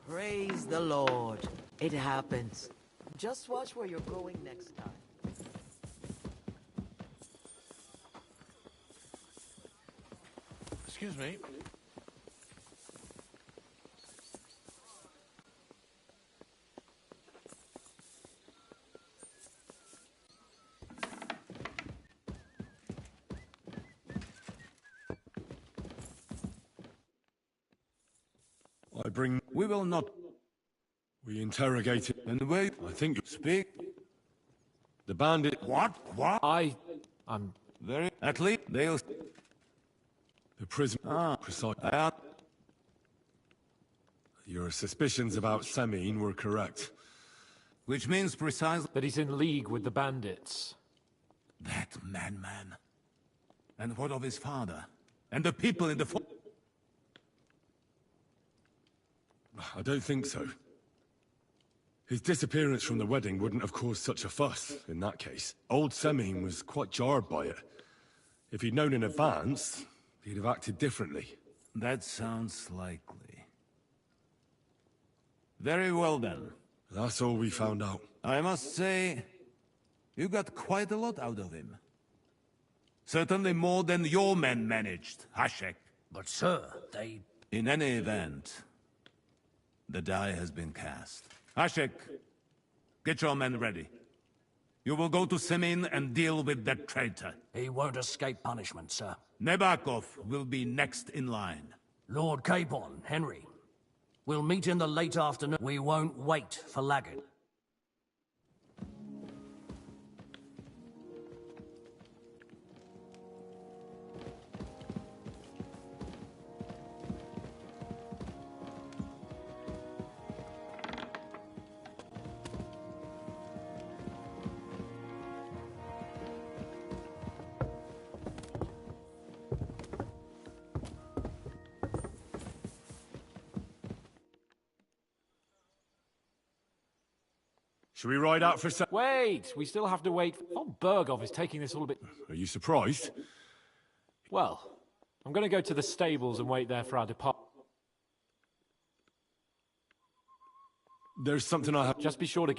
Speaker 14: Praise the Lord. It happens. Just watch where you're going next time.
Speaker 18: Excuse me.
Speaker 8: I bring...
Speaker 10: We will not...
Speaker 8: We interrogated...
Speaker 10: And where...
Speaker 8: I think you...
Speaker 10: Speak.
Speaker 8: The bandit...
Speaker 10: What?
Speaker 9: I'm...
Speaker 10: Very... At least they'll...
Speaker 8: The prisoner...
Speaker 10: Ah.
Speaker 8: Precisely. Your suspicions about Semine were correct.
Speaker 10: Which means precisely...
Speaker 9: That he's in league with the bandits.
Speaker 10: That madman. And what of his father? And the people in the...
Speaker 8: I don't think so. His disappearance from the wedding wouldn't have caused such a fuss, in that case. Old Semine was quite jarred by it. If he'd known in advance, he'd have acted differently.
Speaker 10: That sounds likely. Very well then.
Speaker 8: That's all we found out.
Speaker 10: I must say, you got quite a lot out of him. Certainly more than your men managed, Hashek.
Speaker 11: But sir, they...
Speaker 10: In any event, the die has been cast. Hashek, get your men ready. You will go to Semin and deal with that traitor.
Speaker 11: He won't escape punishment, sir.
Speaker 10: Nebakov will be next in line.
Speaker 11: Lord Capon, Henry. We'll meet in the late afternoon. We won't wait for Laggard.
Speaker 8: Should we ride out for a
Speaker 9: Wait! We still have to wait. Von Berghoff is taking this all a bit...
Speaker 8: Are you surprised?
Speaker 9: Well, I'm going to go to the stables and wait there for our depart.
Speaker 8: There's something I have...
Speaker 9: Just be sure to...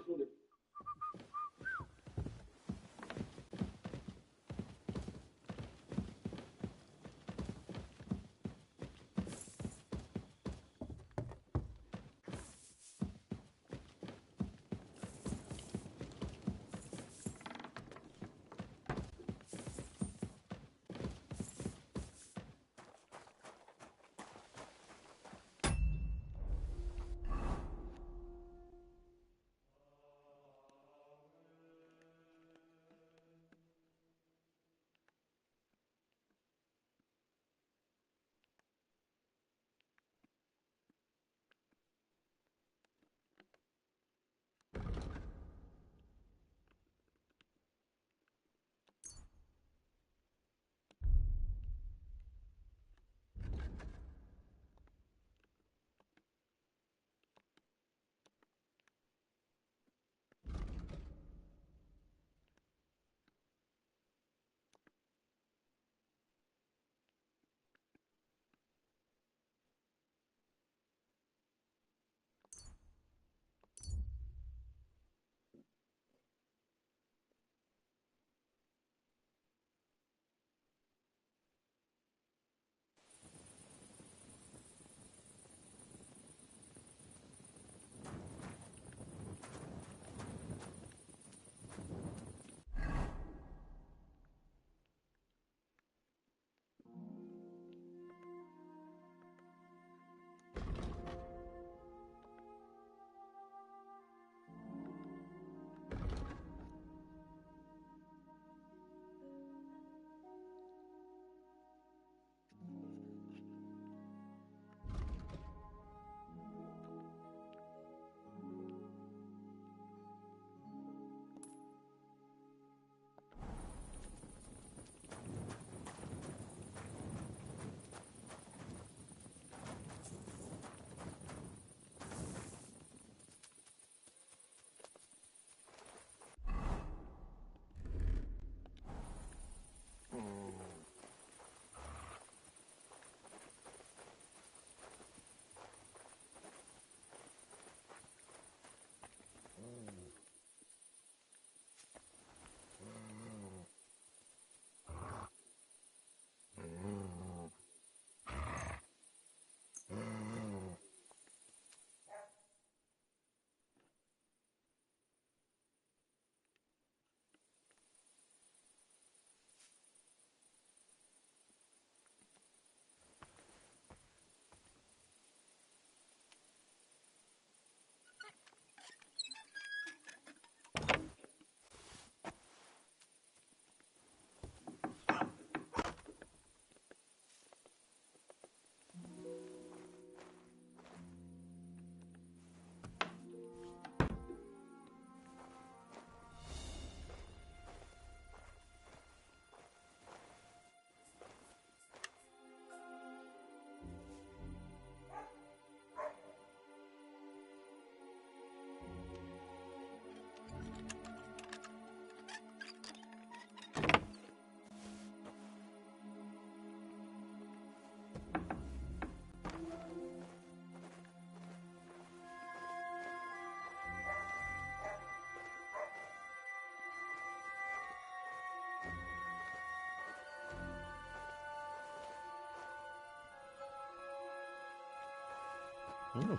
Speaker 1: Oh,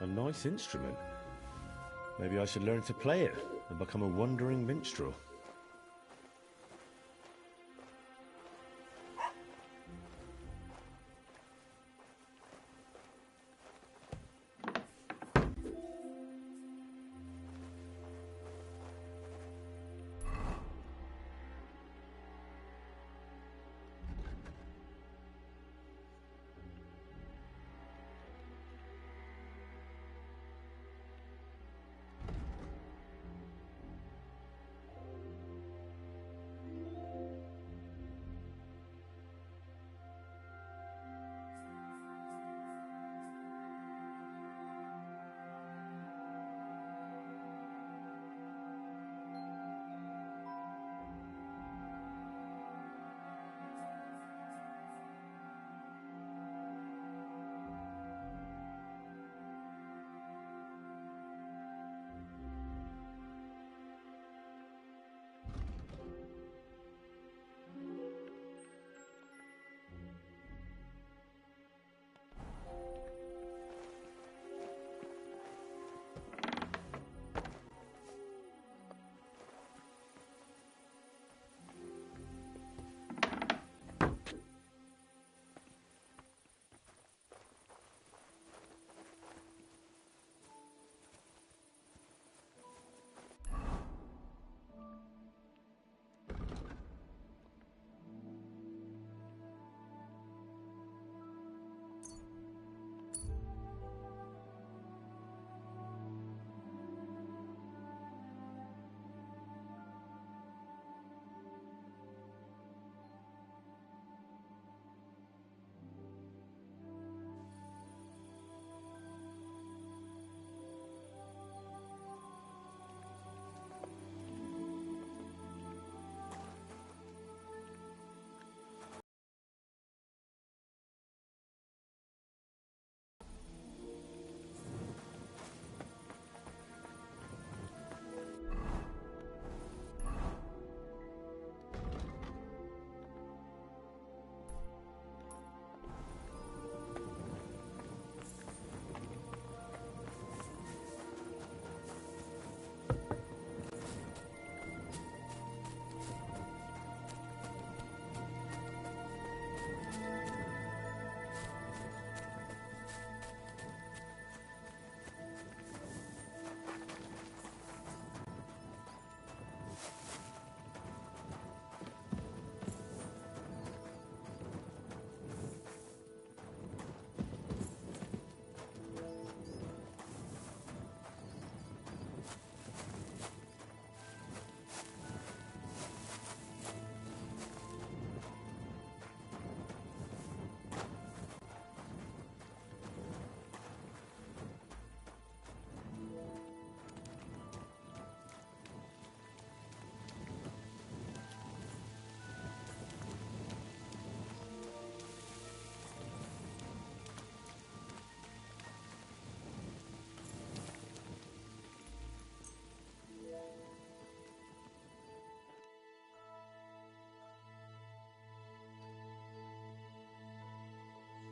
Speaker 1: a nice instrument. Maybe I should learn to play it and become a wandering minstrel.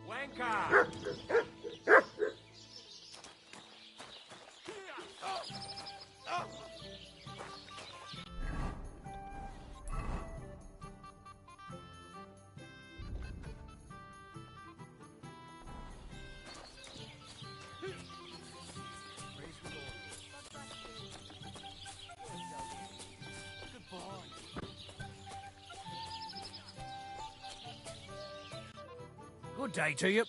Speaker 2: Wanka! Good day to you.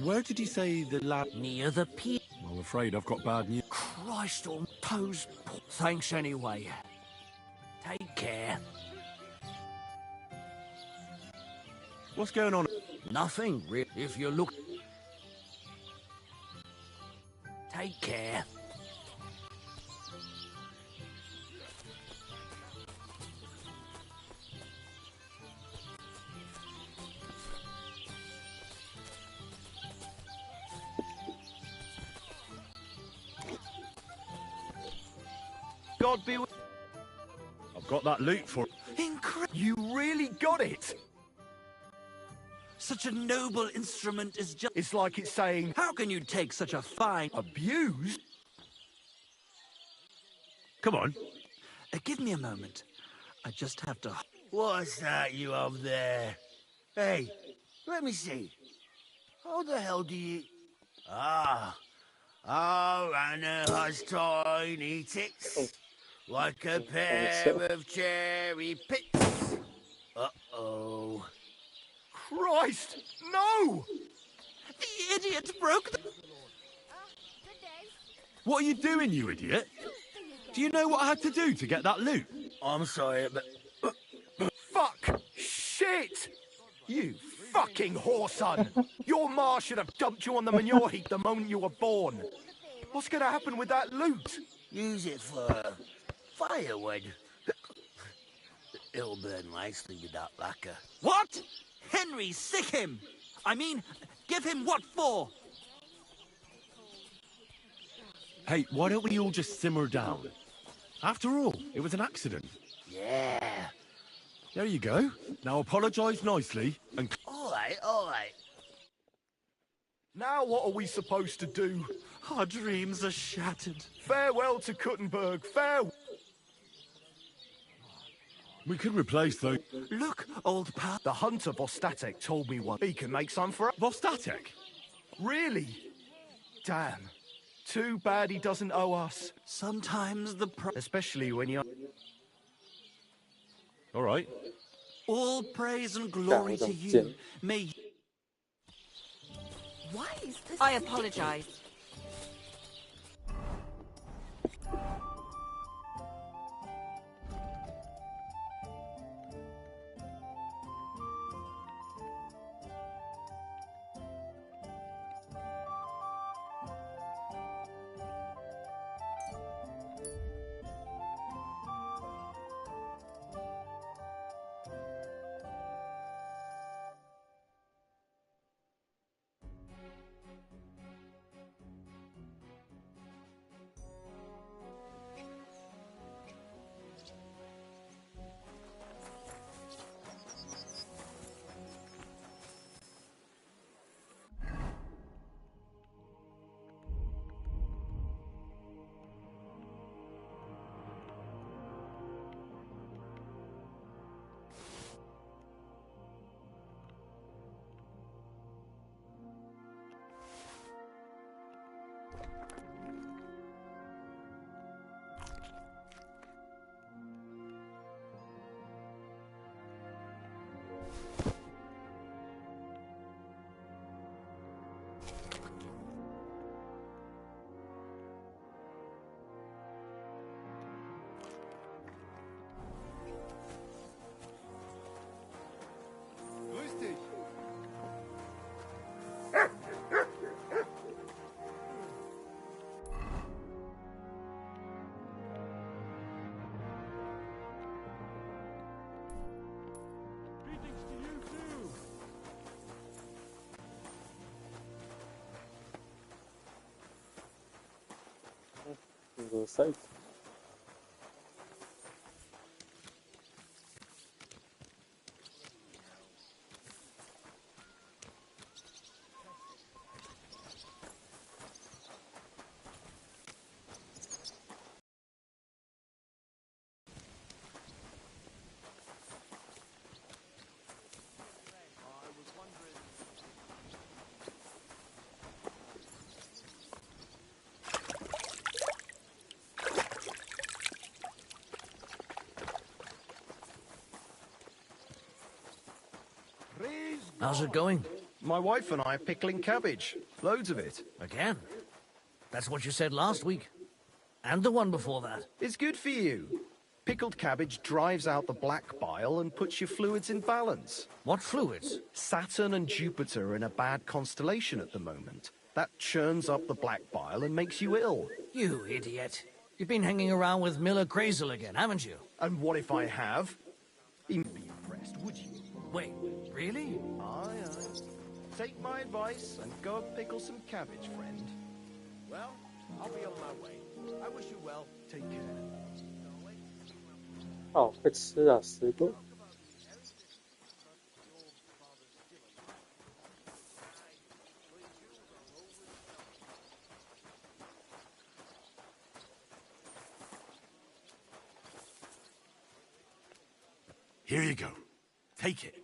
Speaker 8: Where did you say the lab...
Speaker 11: Near the pier.
Speaker 8: I'm afraid I've got bad news.
Speaker 11: Christ on toes. Thanks anyway. Take care.
Speaker 8: What's going on?
Speaker 11: Nothing, really. If you look... Take care.
Speaker 3: God be with...
Speaker 8: I've got that loot for...
Speaker 11: Incredible! You really got it!
Speaker 5: Such a noble instrument is just...
Speaker 11: It's like it's saying,
Speaker 5: how can you take such a fine...
Speaker 11: abuse?
Speaker 5: Come on. Give me a moment. I just have to...
Speaker 7: What's that you have there? Hey, let me see. How the hell do you... Ah. Oh, Anna has tiny tits. Like a pair of cherry pits. Uh-oh.
Speaker 11: Christ, no!
Speaker 5: The idiot broke the...
Speaker 8: What are you doing, you idiot? Do you know what I had to do to get that loot?
Speaker 7: I'm sorry, but...
Speaker 11: Fuck! Shit! You fucking whoreson! Your ma should have dumped you on the manure heap the moment you were born. What's gonna happen with that loot?
Speaker 7: Use it for firewood. It'll burn nicely with that lacquer.
Speaker 5: What? Henry, sick him! I mean, give him what for?
Speaker 8: Hey, why don't we all just simmer down? After all, it was an accident.
Speaker 7: Yeah.
Speaker 8: There you go. Now apologise nicely and...
Speaker 7: All right, all right.
Speaker 11: Now what are we supposed to do?
Speaker 5: Our dreams are shattered.
Speaker 11: Farewell to Kuttenberg, farewell.
Speaker 8: We could replace those...
Speaker 5: Look, old pal.
Speaker 11: The hunter Vostatek told me once he can make some for...
Speaker 8: Vostatek?
Speaker 11: Really? Damn. Too bad he doesn't owe us.
Speaker 5: Sometimes the...
Speaker 11: Especially when you're...
Speaker 8: All right.
Speaker 5: All praise and glory to you. May...
Speaker 4: Why is this...
Speaker 15: I apologize.
Speaker 6: Go site.
Speaker 11: How's it going? My wife and I are pickling cabbage. Loads of it.
Speaker 16: Again? That's what you said last week. And the one before that.
Speaker 11: It's good for you. Pickled cabbage drives out the black bile and puts your fluids in balance.
Speaker 16: What fluids?
Speaker 11: Saturn and Jupiter are in a bad constellation at the moment. That churns up the black bile and makes you ill.
Speaker 16: You idiot. You've been hanging around with Miller Crazel again, haven't you?
Speaker 11: And what if I have? You'd be impressed, would you?
Speaker 16: Wait, really?
Speaker 11: Aye, aye. Take my advice and go and pickle some cabbage, friend.
Speaker 13: Well, I'll be on my way. I wish you well.
Speaker 11: Take care.
Speaker 6: 哦，会吃啊，10个。
Speaker 13: Here you go. Take it.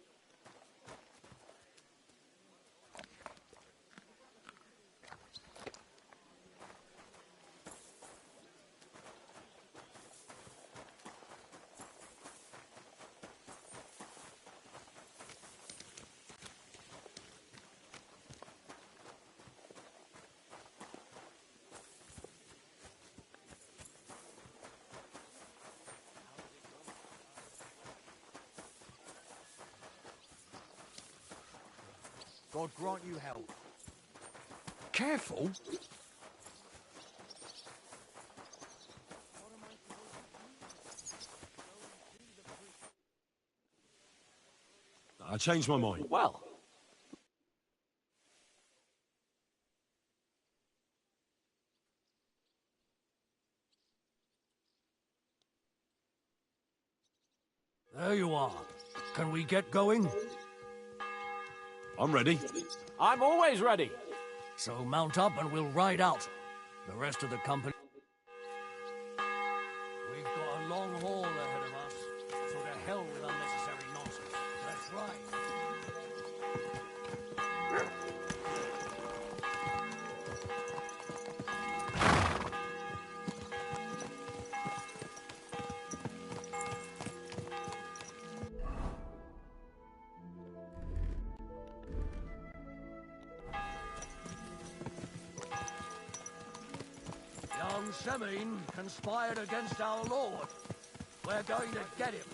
Speaker 11: God grant you help.
Speaker 13: Careful. I changed my mind.
Speaker 9: Well.
Speaker 16: There you are. Can we get going?
Speaker 8: I'm ready.
Speaker 9: I'm always ready.
Speaker 16: So mount up and we'll ride out. The rest of the company... We've got a long haul ahead of us, so to hell with unnecessary nonsense. Let's ride. Young Semine conspired against our Lord. We're going to get him.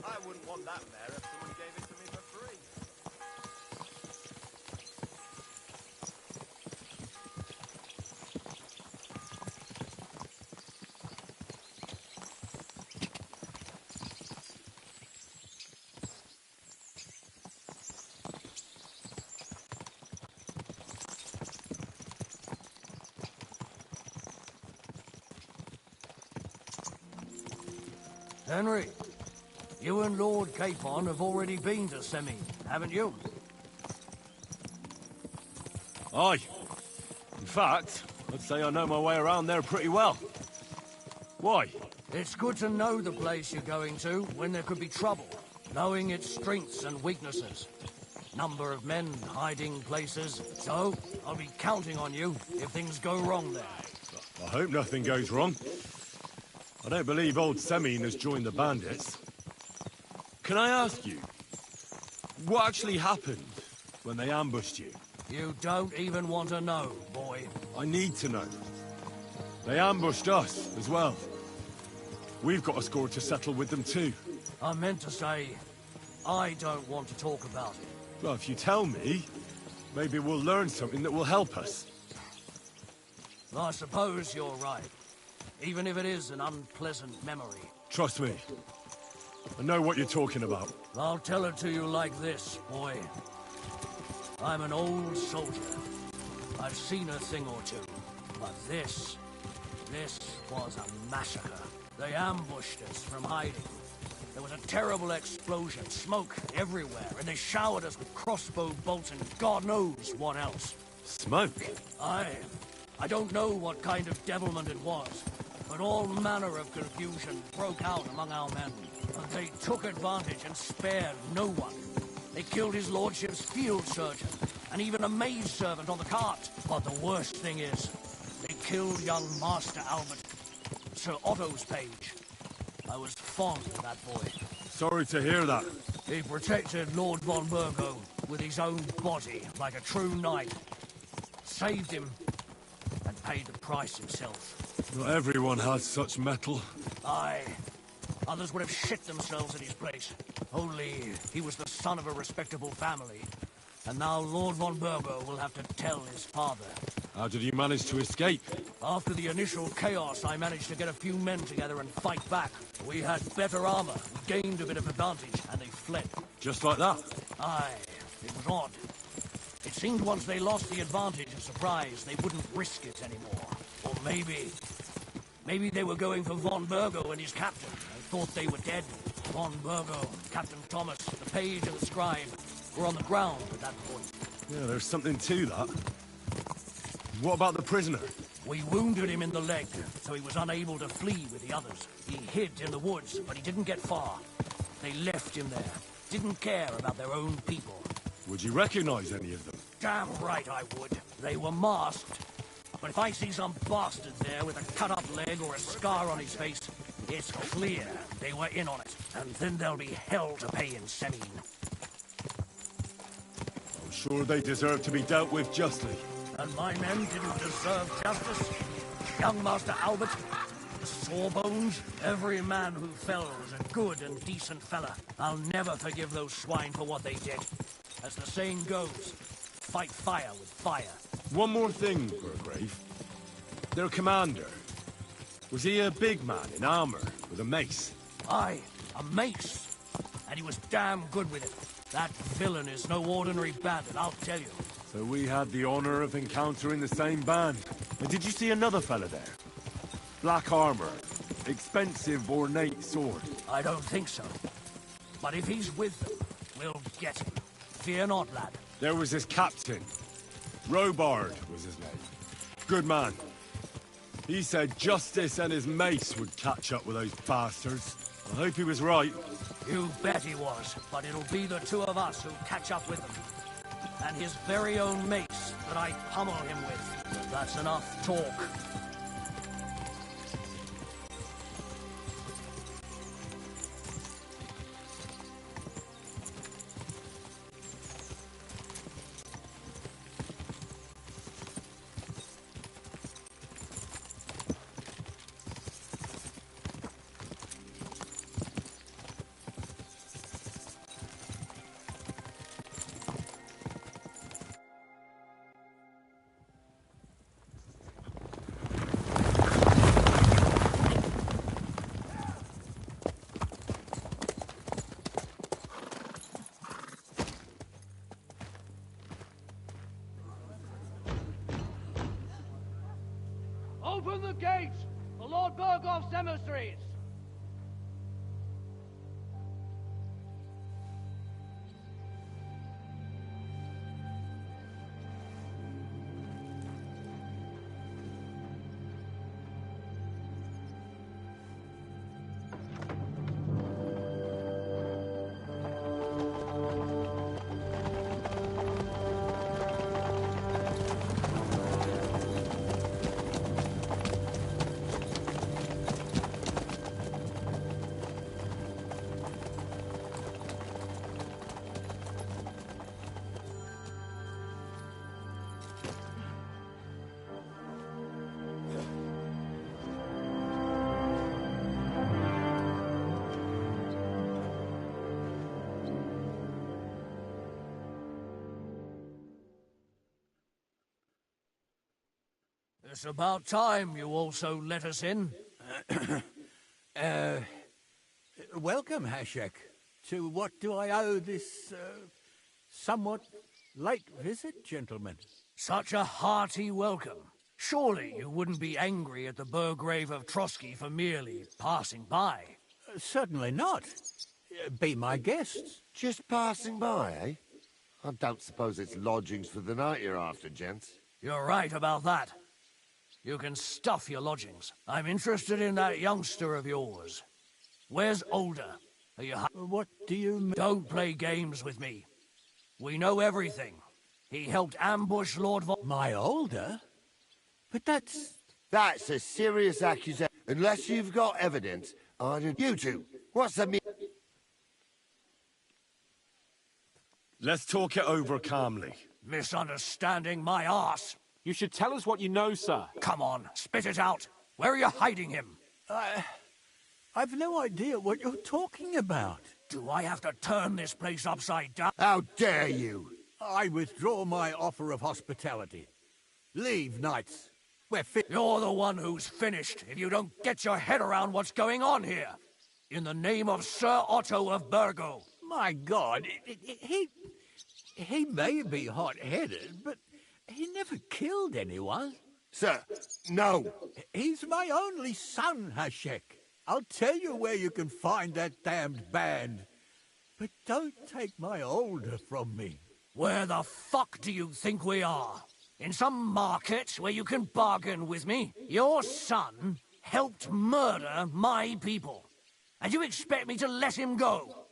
Speaker 17: I wouldn't want that mare if someone gave it to me for free.
Speaker 16: Henry, you and Lord Capon have already been to Semine, haven't you?
Speaker 8: Aye. In fact, I'd say I know my way around there pretty well. Why?
Speaker 16: It's good to know the place you're going to when there could be trouble, knowing its strengths and weaknesses. Number of men, hiding places. So, I'll be counting on you if things go wrong there.
Speaker 8: I hope nothing goes wrong. I don't believe old Semine has joined the bandits. Can I ask you, what actually happened when they ambushed you?
Speaker 16: You don't even want to know, boy.
Speaker 8: I need to know. They ambushed us as well. We've got a score to settle with them too.
Speaker 16: I meant to say, I don't want to talk about it.
Speaker 8: Well, if you tell me, maybe we'll learn something that will help us.
Speaker 16: I suppose you're right. Even if it is an unpleasant memory.
Speaker 8: Trust me. I know what you're talking about.
Speaker 16: I'll tell it to you like this, boy. I'm an old soldier. I've seen a thing or two. But this was a massacre. They ambushed us from hiding. There was a terrible explosion, smoke everywhere, and they showered us with crossbow bolts and God knows what else.
Speaker 8: Smoke?
Speaker 16: I don't know what kind of devilment it was, but all manner of confusion broke out among our men. And they took advantage and spared no one. They killed his lordship's field surgeon, and even a maidservant on the cart. But the worst thing is, they killed young Master Albert, Sir Otto's page. I was fond of that boy.
Speaker 8: Sorry to hear that.
Speaker 16: He protected Lord von Burgo with his own body, like a true knight. Saved him, and paid the price himself.
Speaker 8: Not everyone has such mettle.
Speaker 16: Aye. Others would have shit themselves in his place. Only he was the son of a respectable family. And now Lord von Burgo will have to tell his father.
Speaker 8: How did you manage to escape?
Speaker 16: After the initial chaos, I managed to get a few men together and fight back. We had better armor, gained a bit of advantage, and they fled.
Speaker 8: Just like that?
Speaker 16: Aye. It was odd. It seemed once they lost the advantage and surprise, they wouldn't risk it anymore. Or maybe they were going for von Burgo and his captain, and thought they were dead. Von Burgo, Captain Thomas, the page and the scribe were on the ground at that point.
Speaker 8: Yeah, there's something to that. What about the prisoner?
Speaker 16: We wounded him in the leg, so he was unable to flee with the others. He hid in the woods, but he didn't get far. They left him there. Didn't care about their own people.
Speaker 8: Would you recognize any of them?
Speaker 16: Damn right I would. They were masked. But if I see some bastard there with a cut-up leg or a scar on his face, it's clear they were in on it. And then there'll be hell to pay in Semine.
Speaker 8: I'm sure they deserve to be dealt with justly.
Speaker 16: And my men didn't deserve justice. Young Master Albert, the Sawbones, every man who fell was a good and decent fella. I'll never forgive those swine for what they did. As the saying goes, fight fire with fire.
Speaker 8: One more thing, Burgrave. Their commander. Was he a big man in armor with a mace?
Speaker 16: Aye, a mace. And he was damn good with it. That villain is no ordinary bandit, I'll tell you.
Speaker 8: So we had the honor of encountering the same band. And did you see another fella there? Black armor, expensive ornate sword.
Speaker 16: I don't think so. But if he's with them, we'll get him. Fear not, lad.
Speaker 8: There was his captain. Robard was his name. Good man. He said justice and his mace would catch up with those bastards. I hope he was right.
Speaker 16: You bet he was, but it'll be the two of us who catch up with them. And his very own mace that I pummel him with. That's enough talk.
Speaker 18: Open the gates! The Lord Berghoff's emissaries! It's about time you also let us in.
Speaker 19: Welcome, Hashek. To what do I owe this, somewhat late visit, gentlemen?
Speaker 16: Such a hearty welcome. Surely you wouldn't be angry at the Burgrave of Trotsky for merely passing by?
Speaker 19: Certainly not. Be my guests.
Speaker 7: Just passing by, eh? I don't suppose it's lodgings for the night you're after, gents.
Speaker 16: You're right about that. You can stuff your lodgings. I'm interested in that youngster of yours. Where's Older? Are you
Speaker 19: What do you mean?
Speaker 16: Don't play games with me. We know everything. He helped ambush Lord
Speaker 19: My Older? But that's...
Speaker 7: That's a serious accusation. Unless you've got evidence, You two, what's the
Speaker 8: Let's talk it over calmly.
Speaker 16: Misunderstanding my arse.
Speaker 9: You should tell us what you know, sir.
Speaker 16: Come on, spit it out. Where are you hiding him?
Speaker 19: I've no idea what you're talking about.
Speaker 16: Do I have to turn this place upside down?
Speaker 7: How dare you?
Speaker 19: I withdraw my offer of hospitality. Leave, knights. We're
Speaker 16: You're the one who's finished if you don't get your head around what's going on here. In the name of Sir Otto of Burgo.
Speaker 19: My God, he may be hot-headed, but he never killed anyone.
Speaker 7: Sir, no.
Speaker 19: He's my only son, Hashek. I'll tell you where you can find that damned band. But don't take my Older from me.
Speaker 16: Where the fuck do you think we are? In some market where you can bargain with me? Your son helped murder my people. And you expect me to let him go?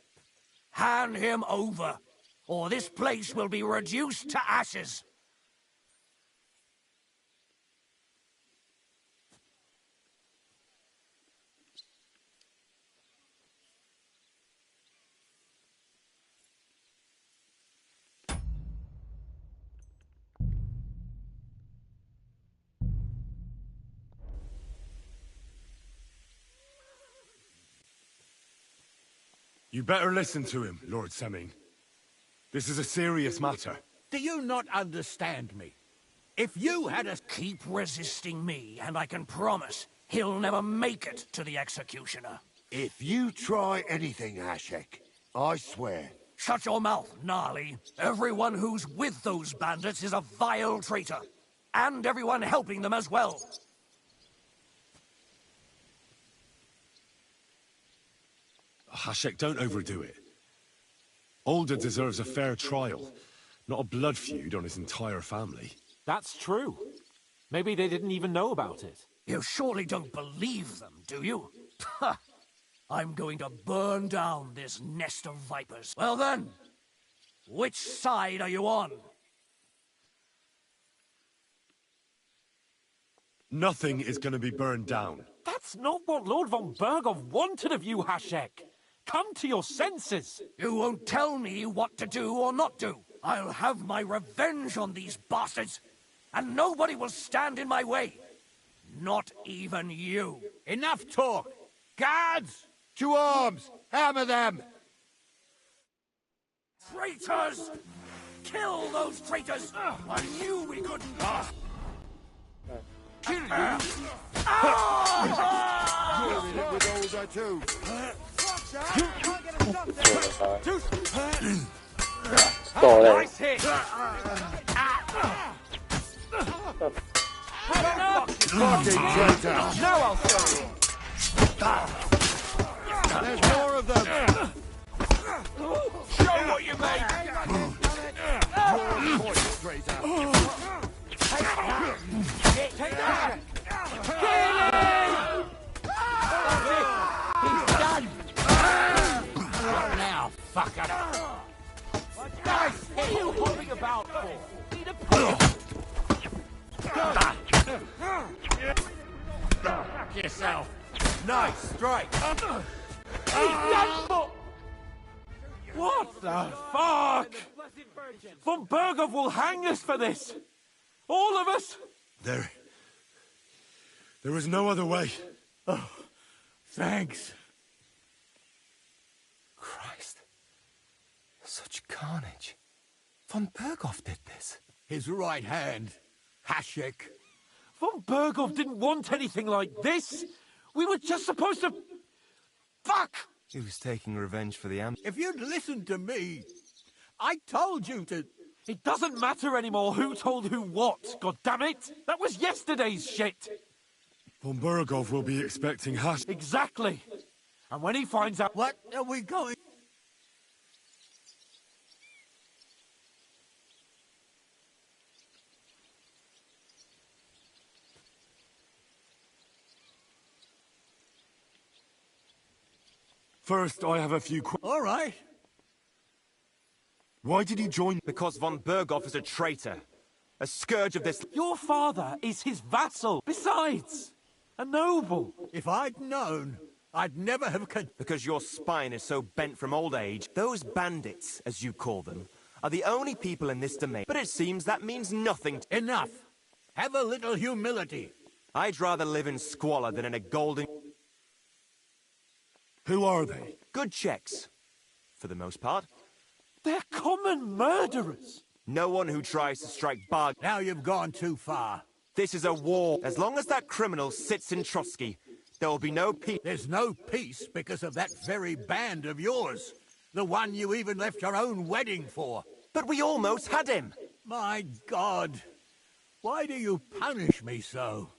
Speaker 16: Hand him over, or this place will be reduced to ashes.
Speaker 8: You better listen to him, Lord Semming. This is a serious matter.
Speaker 19: Do you not understand me? If you had a...
Speaker 16: Keep resisting me, and I can promise he'll never make it to the executioner.
Speaker 7: If you try anything, Hashek, I swear.
Speaker 16: Shut your mouth, Gnarly. Everyone who's with those bandits is a vile traitor. And everyone helping them as well.
Speaker 8: Hashek, don't overdo it. Alder deserves a fair trial, not a blood feud on his entire family.
Speaker 9: That's true. Maybe they didn't even know about it.
Speaker 16: You surely don't believe them, do you? Ha! I'm going to burn down this nest of vipers. Well then, which side are you on?
Speaker 8: Nothing is going to be burned down.
Speaker 9: That's not what Lord von Berghoff wanted of you, Hashek. Come to your senses.
Speaker 16: You won't tell me what to do or not do. I'll have my revenge on these bastards, and nobody will stand in my way. Not even you.
Speaker 19: Enough talk! Guards!
Speaker 7: To arms! Hammer them!
Speaker 16: Traitors! Kill those traitors! I knew we couldn't... Kill you!
Speaker 7: You're in it with Alder too.
Speaker 6: Nice
Speaker 16: hit!
Speaker 7: Fucking traitor!
Speaker 16: Now I'll show you!
Speaker 7: There's more of them!
Speaker 16: Show what you make!
Speaker 7: You're a poison traitor!
Speaker 16: Take that! Kill him! He's done!
Speaker 19: What now, fucker?
Speaker 9: Guys, what are you hopping about for? Need a pull.
Speaker 16: Back yourself!
Speaker 7: Nice strike!
Speaker 9: He's done for... What the fuck? Von Berghoff will hang us for this. All of us.
Speaker 8: There was no other way.
Speaker 19: Oh, thanks.
Speaker 3: Christ. Such carnage. Von Berghoff did this.
Speaker 19: His right hand, Hashek.
Speaker 9: Von Berghoff didn't want anything like this. We were just supposed to... Fuck!
Speaker 3: He was taking revenge for the
Speaker 19: If you'd listened to me, I told you to...
Speaker 9: It doesn't matter anymore who told who what, goddammit! That was yesterday's shit!
Speaker 8: Von Berghoff will be expecting Hash...
Speaker 9: Exactly! And when he finds out...
Speaker 19: What are we going...
Speaker 8: First, I have a few
Speaker 19: All right.
Speaker 8: Why did he join?
Speaker 3: Because von Berghoff is a traitor. A scourge of this...
Speaker 9: Your father is his vassal. Besides, a noble.
Speaker 19: If I'd known, I'd never have...
Speaker 3: Because your spine is so bent from old age, those bandits, as you call them, are the only people in this domain. But it seems that means nothing.
Speaker 19: Enough. Have a little humility.
Speaker 3: I'd rather live in squalor than in a golden...
Speaker 8: Who are they?
Speaker 3: Good checks. For the most part.
Speaker 9: They're common murderers.
Speaker 3: No one who tries to strike bargain.
Speaker 19: Now you've gone too far.
Speaker 3: This is a war. As long as that criminal sits in Trotsky, there will be no peace.
Speaker 19: There's no peace because of that very band of yours. The one you even left your own wedding for.
Speaker 3: But we almost had him.
Speaker 19: My God. Why do you punish me so?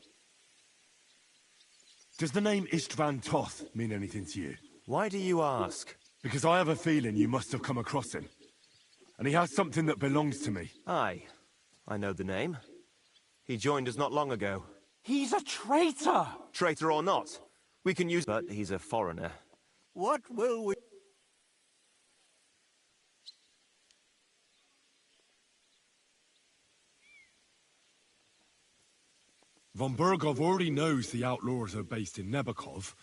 Speaker 8: Does the name Istvan Toth mean anything to you?
Speaker 3: Why do you ask?
Speaker 8: Because I have a feeling you must have come across him. And he has something that belongs to me.
Speaker 3: Aye. I know the name. He joined us not long ago.
Speaker 9: He's a traitor!
Speaker 3: Traitor or not, we can use... But he's a foreigner.
Speaker 19: What will we...
Speaker 8: Von Bergov already knows the outlaws are based in Nebakov,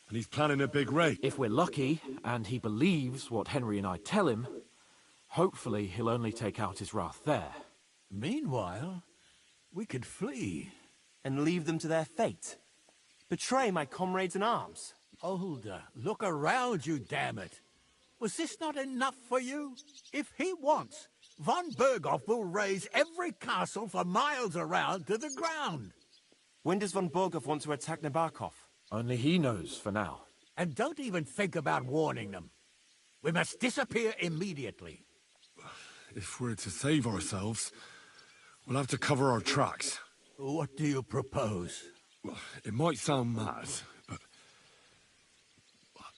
Speaker 8: and he's planning a big raid.
Speaker 9: If we're lucky, and he believes what Henry and I tell him, hopefully he'll only take out his wrath there.
Speaker 19: Meanwhile, we could flee.
Speaker 3: And leave them to their fate? Betray my comrades in arms?
Speaker 19: Older, look around you, damn it. Was this not enough for you? If he wants, von Bergov will raise every castle for miles around to the ground.
Speaker 3: When does von Bergov want to attack Nabokov?
Speaker 9: Only he knows for now.
Speaker 19: And don't even think about warning them. We must disappear immediately.
Speaker 8: If we're to save ourselves, we'll have to cover our tracks.
Speaker 19: What do you propose?
Speaker 8: Well, it might sound mad, but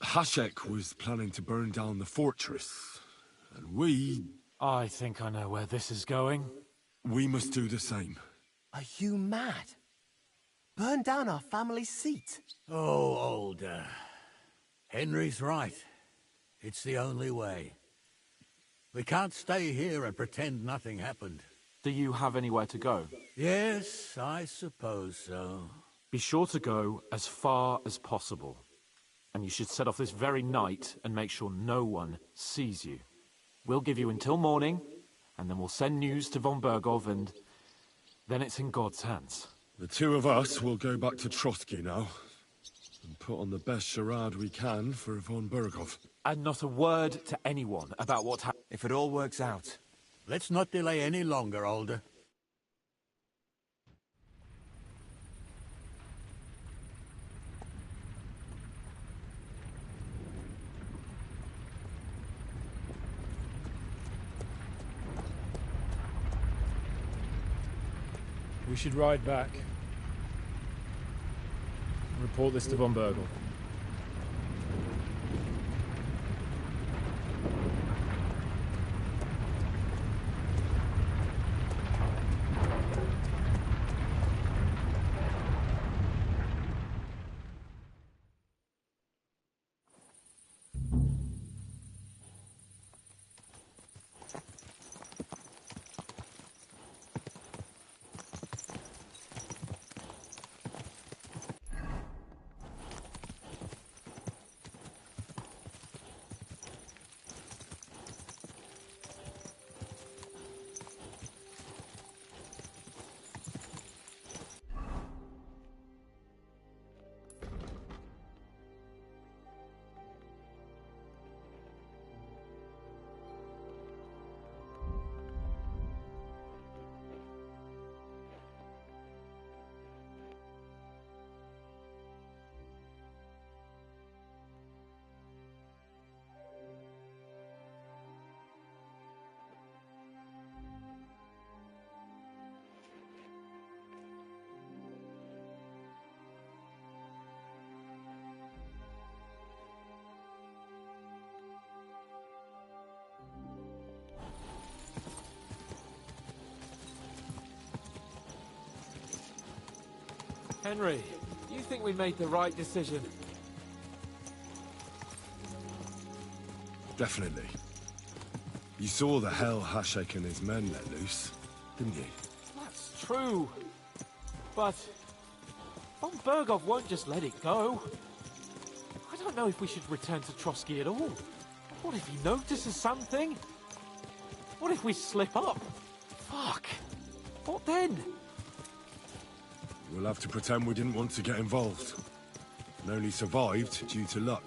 Speaker 8: Hashek was planning to burn down the fortress, and we...
Speaker 9: I think I know where this is going.
Speaker 8: We must do the same.
Speaker 3: Are you mad? Burn down our family seat?
Speaker 19: Oh, Older. Henry's right. It's the only way. We can't stay here and pretend nothing happened.
Speaker 9: Do you have anywhere to go?
Speaker 19: Yes, I suppose so.
Speaker 9: Be sure to go as far as possible. And you should set off this very night and make sure no one sees you. We'll give you until morning, and then we'll send news to von Bergov, and then it's in God's hands.
Speaker 8: The two of us will go back to Trotsky now, and put on the best charade we can for von Bergov.
Speaker 9: And not a word to anyone about what happened.
Speaker 3: If it all works out.
Speaker 19: Let's not delay any longer, Older.
Speaker 20: We should ride back. Report this to von Bergel.
Speaker 9: Henry, you think we made the right decision?
Speaker 8: Definitely. You saw the hell Hashek and his men let loose, didn't you?
Speaker 9: That's true. But von Bergov won't just let it go. I don't know if we should return to Trotsky at all. What if he notices something? What if we slip up? Fuck. What then?
Speaker 8: We'll have to pretend we didn't want to get involved. And only survived due to luck.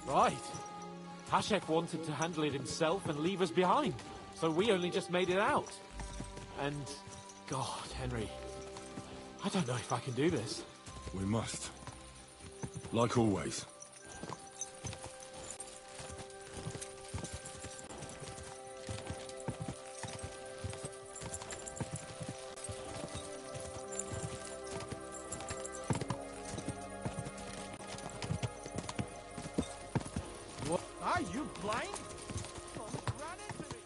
Speaker 9: Right. Hashek wanted to handle it himself and leave us behind. So we only just made it out. And... God, Henry. I don't know if I can do this.
Speaker 8: We must. Like always.
Speaker 11: Are you blind? Someone ran into me.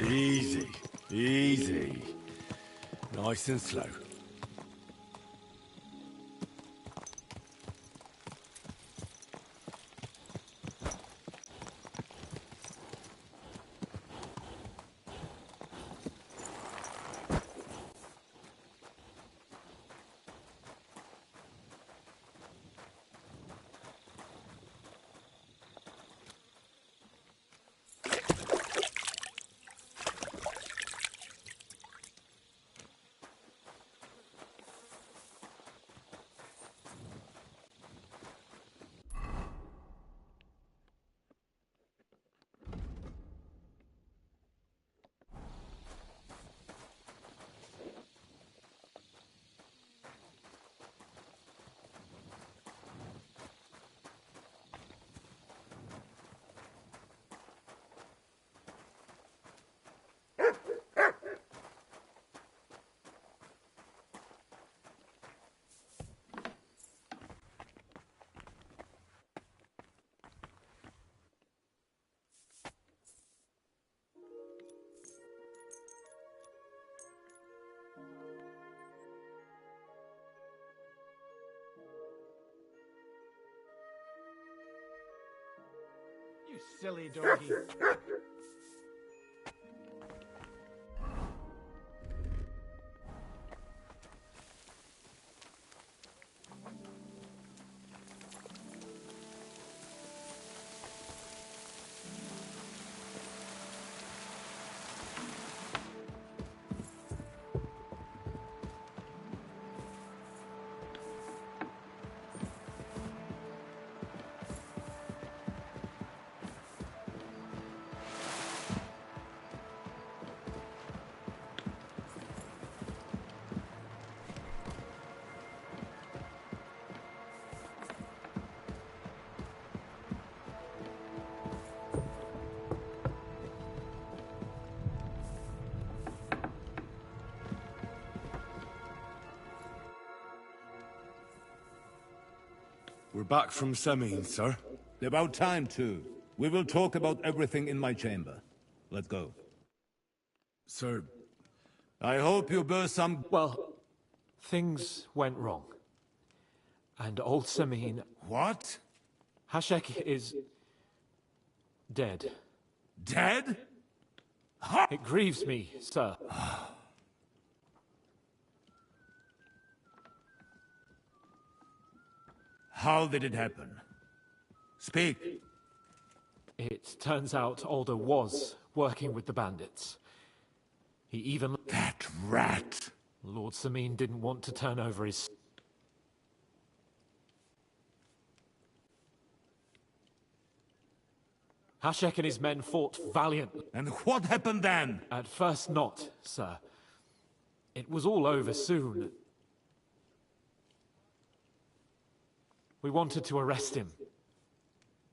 Speaker 1: Easy, easy. Nice and slow.
Speaker 5: You silly doggy.
Speaker 1: We're back from Semin, sir.
Speaker 10: About time, too. We will talk about everything in my chamber. Let's go.
Speaker 1: Sir,
Speaker 10: I hope you bear some...
Speaker 9: Well, things went wrong. And old Semin...
Speaker 10: What?
Speaker 9: Hashek is... dead.
Speaker 10: Dead?
Speaker 9: It grieves me, sir.
Speaker 10: How did it happen? Speak.
Speaker 9: It turns out Alder was working with the bandits. He even...
Speaker 10: That rat!
Speaker 9: Lord Semin didn't want to turn over his... Hashek and his men fought valiantly.
Speaker 10: And what happened then?
Speaker 9: At first not, sir. It was all over soon. We wanted to arrest him.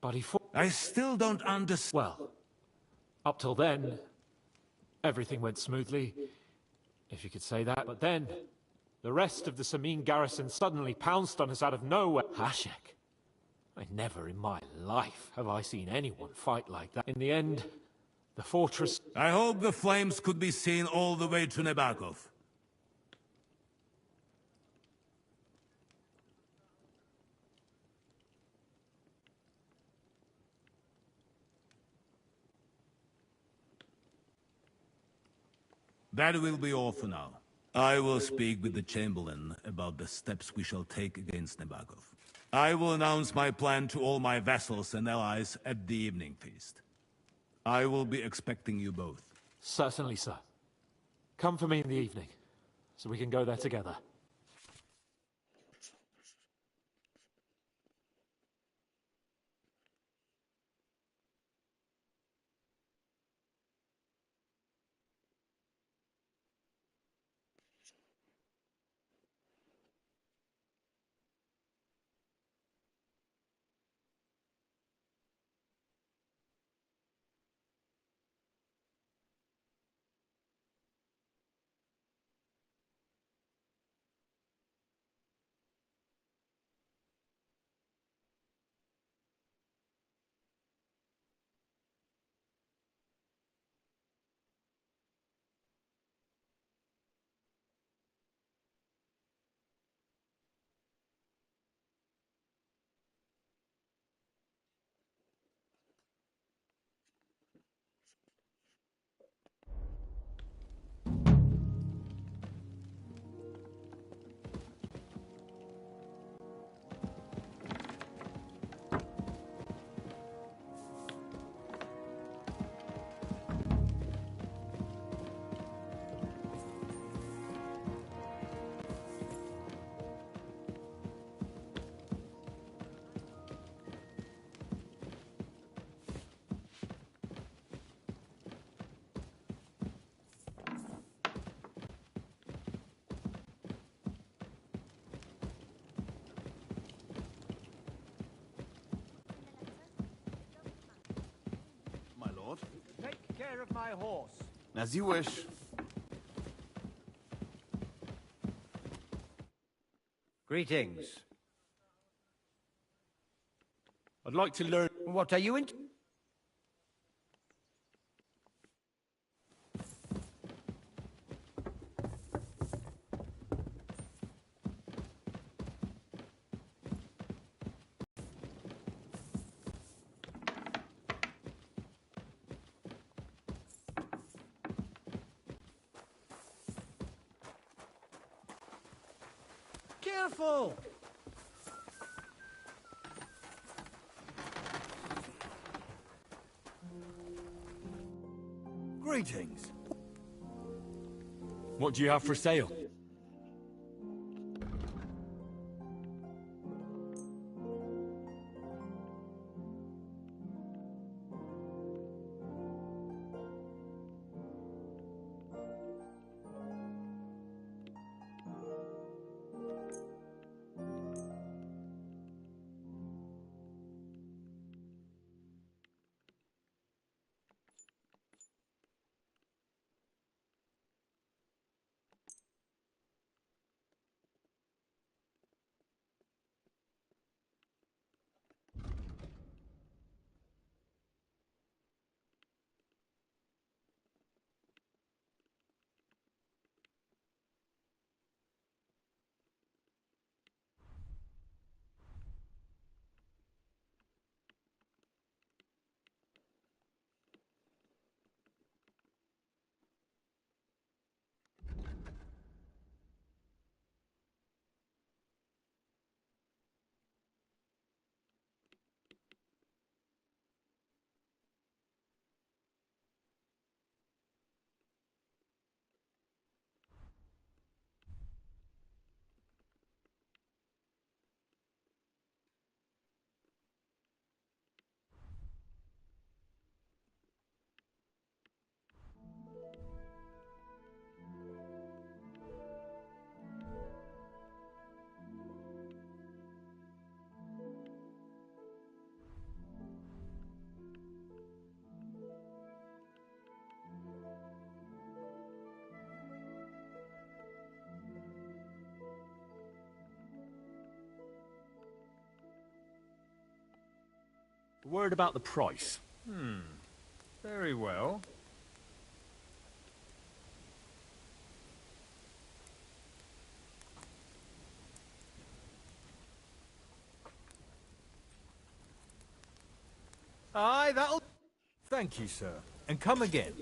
Speaker 9: But he fought...
Speaker 10: I still don't understand.
Speaker 9: Well, up till then, everything went smoothly, if you could say that. But then, the rest of the Semin garrison suddenly pounced on us out of nowhere. Hashek. Never in my life have I seen anyone fight like that. In the end, the fortress...
Speaker 10: I hope the flames could be seen all the way to Nebakov. That will be all for now. I will speak with the Chamberlain about the steps we shall take against Nebakov. I will announce my plan to all my vassals and allies at the evening feast. I will be expecting you both.
Speaker 9: Certainly, sir. Come for me in the evening, so we can go there together.
Speaker 11: of my horse.
Speaker 10: As you wish.
Speaker 2: Greetings.
Speaker 8: I'd like to learn...
Speaker 2: What are you into?
Speaker 11: Careful!
Speaker 19: Greetings.
Speaker 8: What do you have for sale? A word about the price.
Speaker 20: Very well.
Speaker 19: Aye, that'll... Thank you, sir. And come again.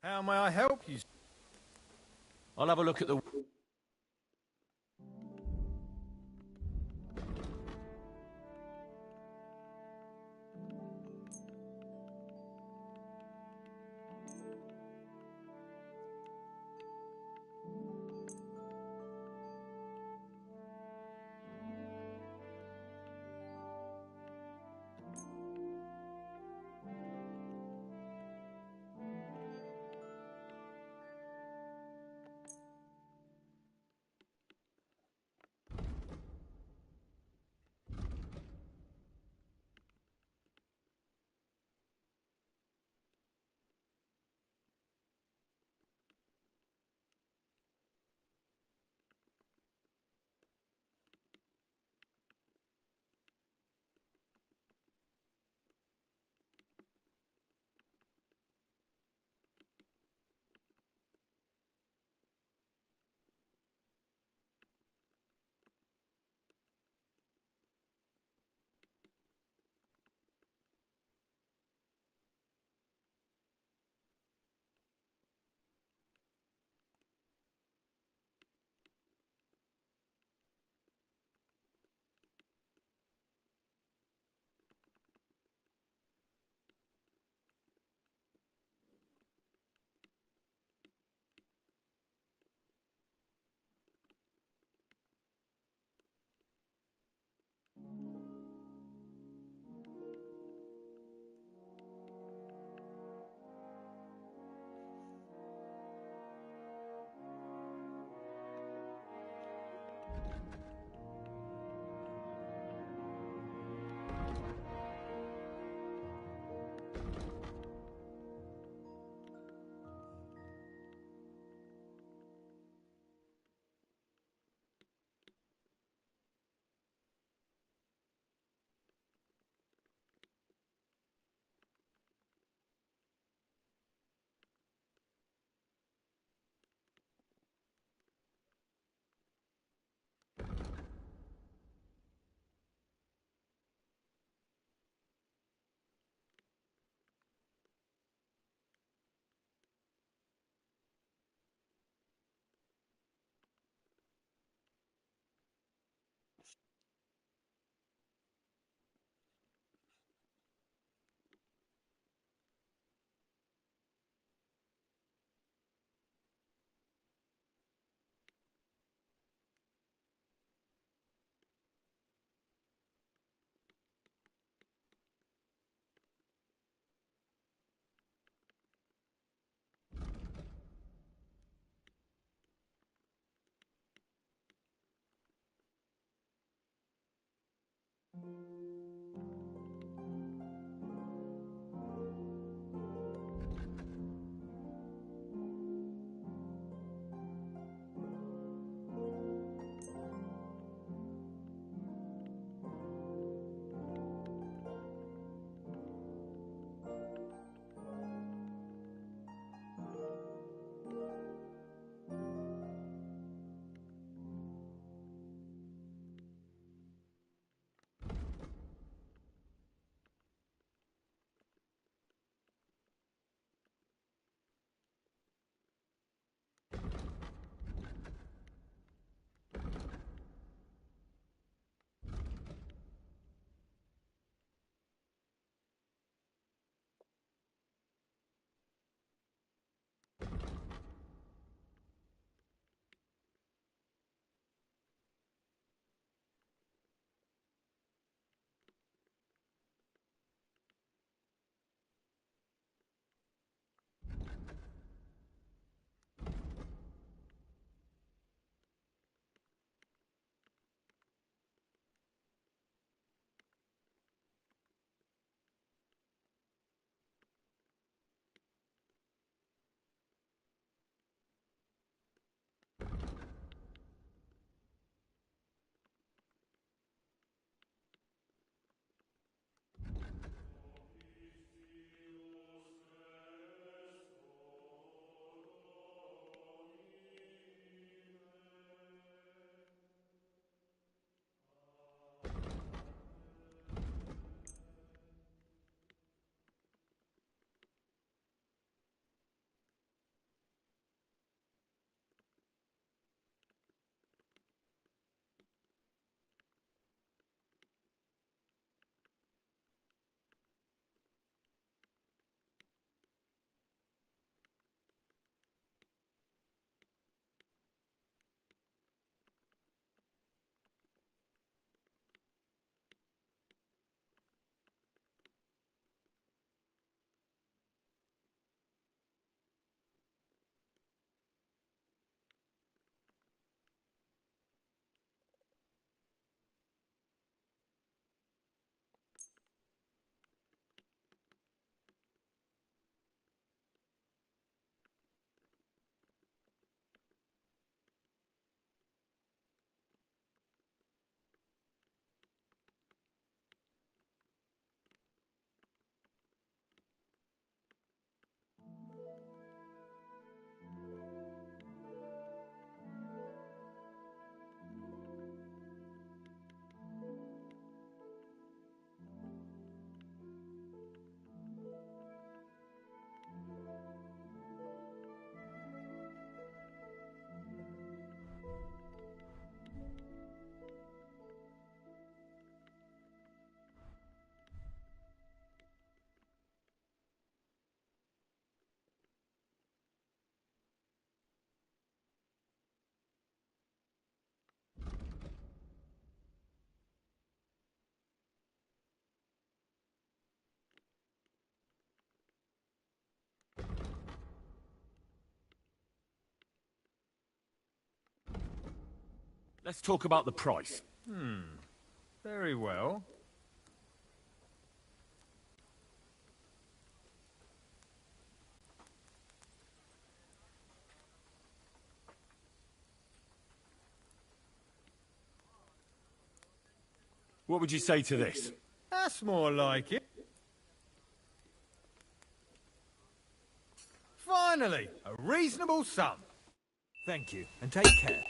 Speaker 20: How may I help you?
Speaker 8: I'll have a look at the... Let's talk about the price.
Speaker 20: Very well.
Speaker 8: What would you say to this?
Speaker 20: That's more like it. Finally, a reasonable sum.
Speaker 19: Thank you, and take care.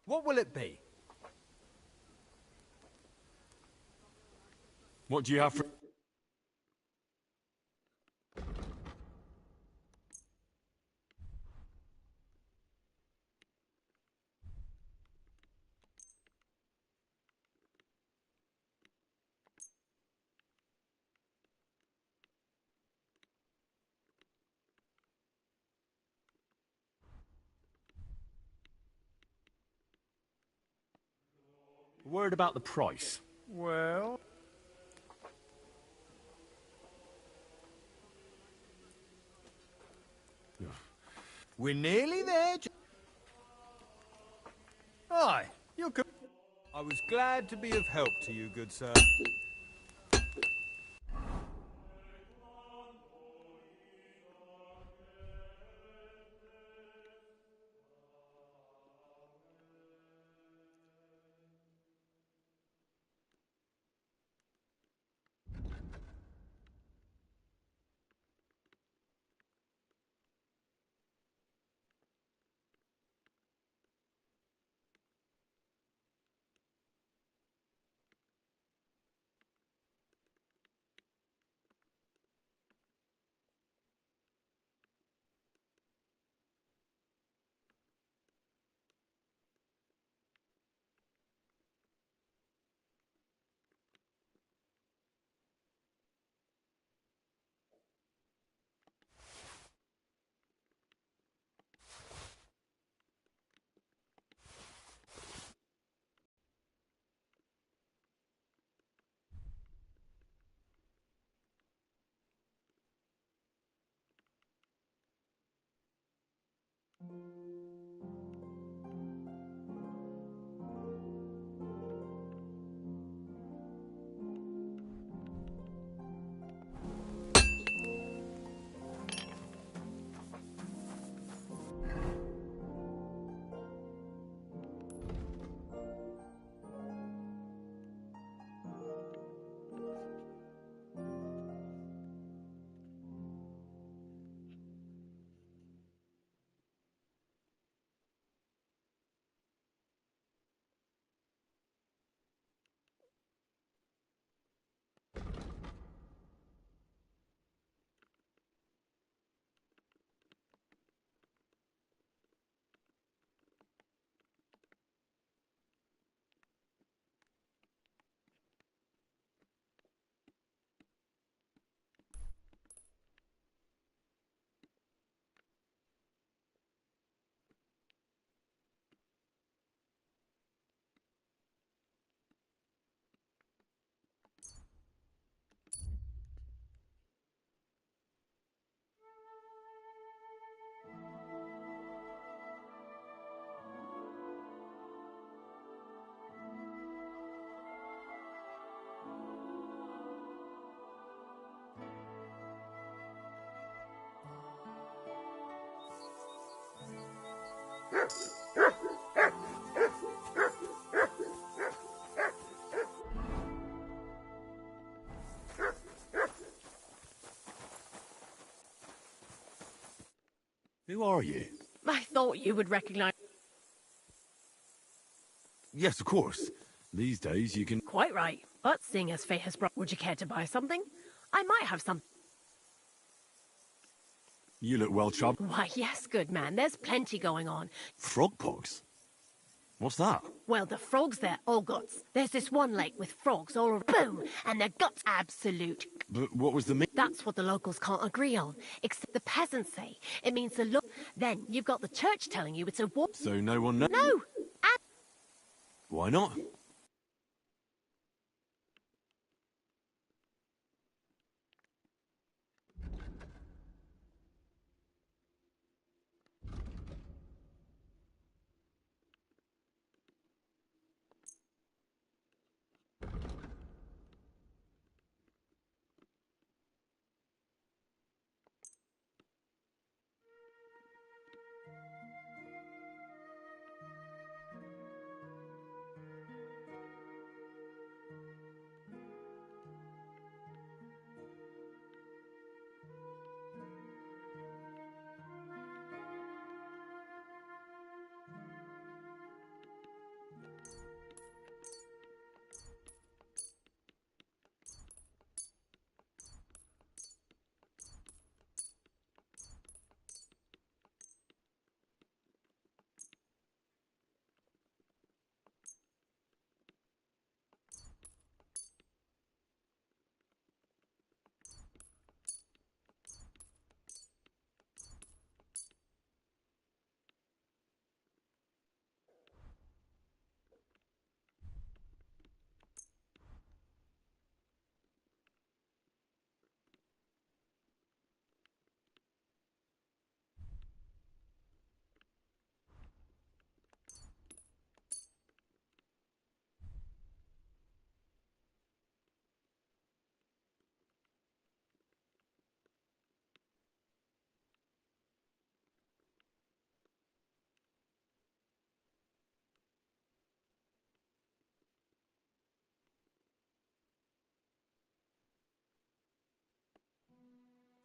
Speaker 19: What will it be?
Speaker 8: What do you have for... Word about the price.
Speaker 20: Well...
Speaker 19: We're nearly there.
Speaker 20: Aye, you're good.
Speaker 19: I was glad to be of help to you, good sir.
Speaker 8: Who are you?
Speaker 21: I thought you would recognize...
Speaker 8: Yes, of course. These days you can...
Speaker 21: Quite right. But seeing as fate has brought... Would you care to buy something? I might have some...
Speaker 8: You look well troubled.
Speaker 21: Why, yes, good man. There's plenty going on.
Speaker 8: Frog pox? What's that?
Speaker 21: Well, the frogs there, all guts. There's this one lake with frogs all around. Boom! And their guts absolute.
Speaker 8: But what was the mean?
Speaker 21: That's what the locals can't agree on. Except the peasants say it means the look. Then you've got the church telling you it's a war.
Speaker 8: So no one knows?
Speaker 21: No!
Speaker 8: Why not?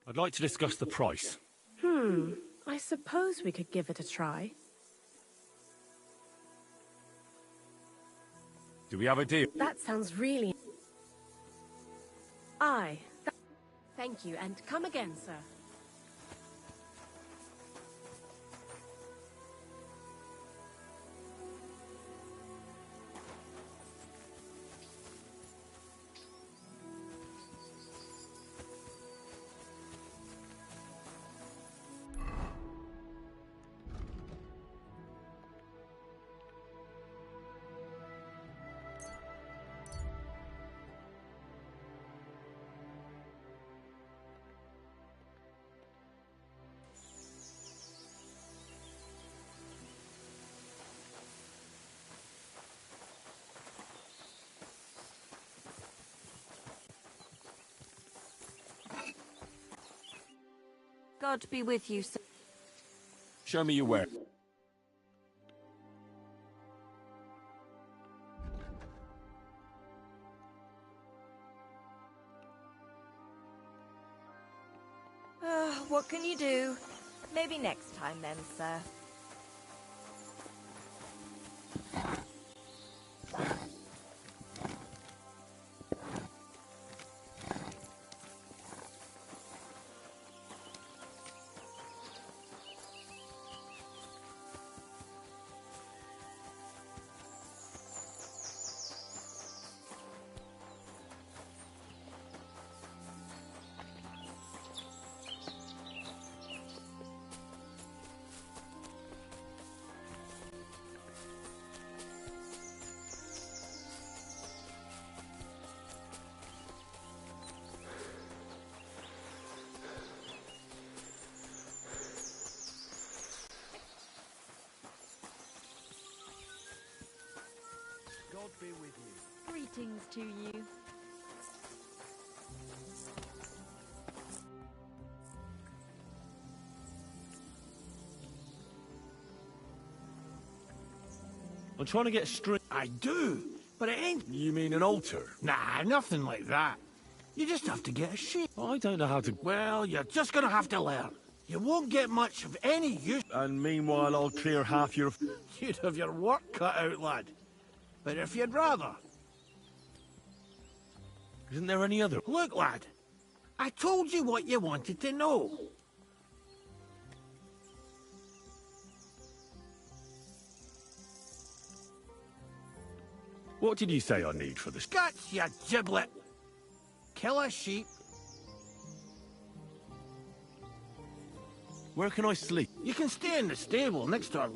Speaker 8: I'd like to discuss the price.
Speaker 21: I suppose we could give it a try.
Speaker 8: Do we have a deal?
Speaker 21: That sounds really... Aye. Thank you, and come again, sir.
Speaker 22: God be with you, sir.
Speaker 8: Show me your ware.
Speaker 22: What can you do? Maybe next time then, sir.
Speaker 11: God be with you.
Speaker 22: Greetings to you.
Speaker 1: I'm trying to get a string.
Speaker 11: I do, but it ain't...
Speaker 8: You mean an altar?
Speaker 11: Nah, nothing like that. You just have to get a sheep.
Speaker 1: I don't know how to...
Speaker 11: Well, you're just gonna have to learn. You won't get much of any use.
Speaker 1: And meanwhile, I'll clear half your...
Speaker 11: You'd have your work cut out, lad. But if you'd rather...
Speaker 1: Isn't there any other...
Speaker 11: Look, lad. I told you what you wanted to know.
Speaker 1: What did you say I need for this?
Speaker 11: Guts, you giblet. Kill a sheep.
Speaker 1: Where can I sleep?
Speaker 11: You can stay in the stable next to our...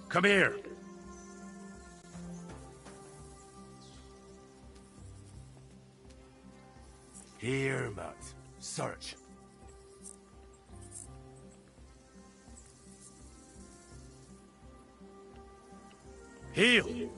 Speaker 1: Come here.
Speaker 3: Here, Matt. Search.
Speaker 1: Heal.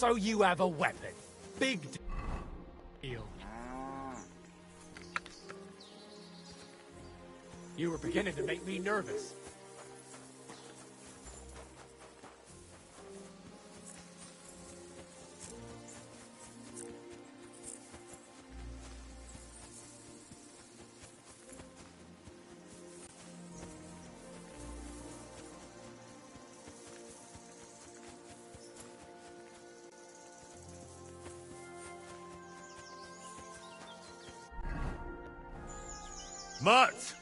Speaker 11: So you have a weapon. Big deal.
Speaker 9: You were beginning to make me nervous.
Speaker 1: Mutt!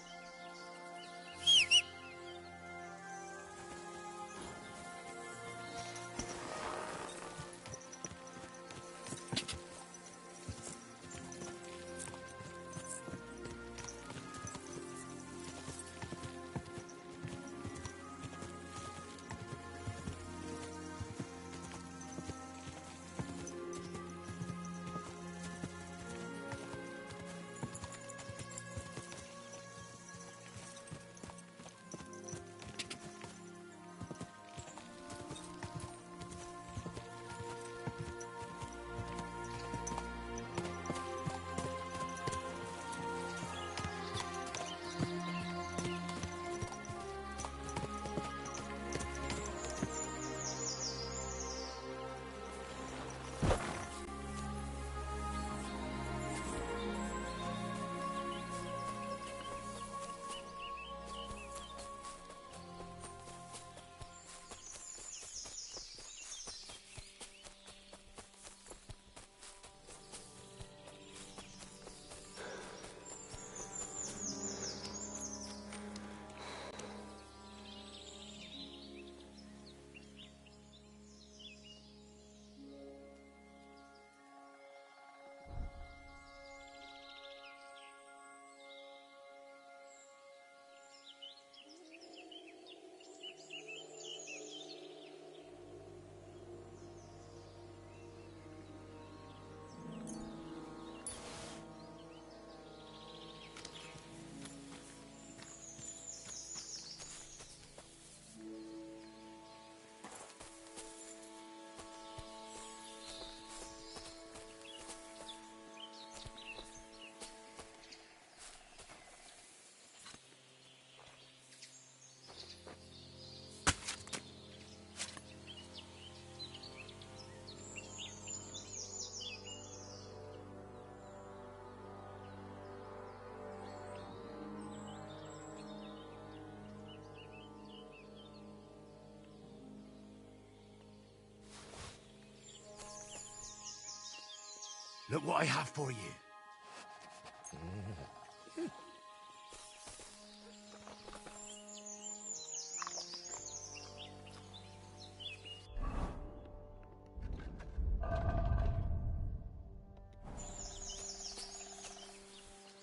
Speaker 11: Look what I have for you.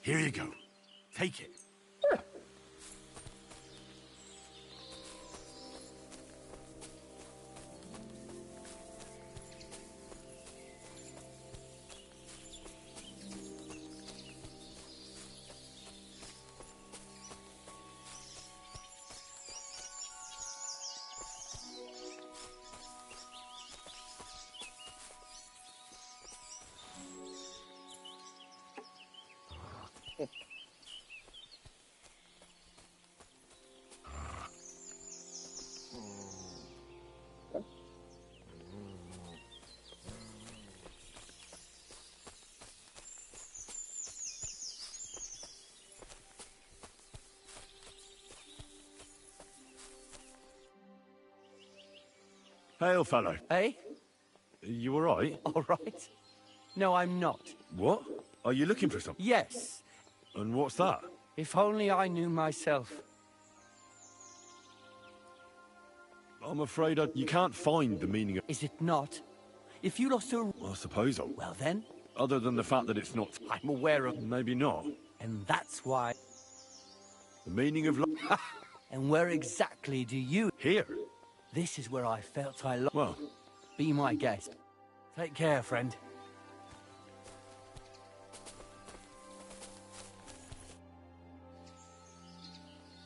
Speaker 11: Here you go. Take it.
Speaker 8: Hail, fellow.
Speaker 5: Eh?
Speaker 8: You all right?
Speaker 5: All right. No, I'm not.
Speaker 8: What? Are you looking for something?
Speaker 5: Yes.
Speaker 8: And what's that?
Speaker 5: If only I knew myself.
Speaker 8: I'm afraid you can't find the meaning of...
Speaker 5: Is it not? If you lost a...
Speaker 8: I suppose so.
Speaker 5: Well then?
Speaker 8: Other than the fact that it's not...
Speaker 5: I'm aware of...
Speaker 8: Maybe not.
Speaker 5: And that's why...
Speaker 8: The meaning of...
Speaker 5: And where exactly do you...
Speaker 8: Here?
Speaker 5: This is where I felt I lost...
Speaker 8: Well...
Speaker 5: Be my guest. Take care, friend.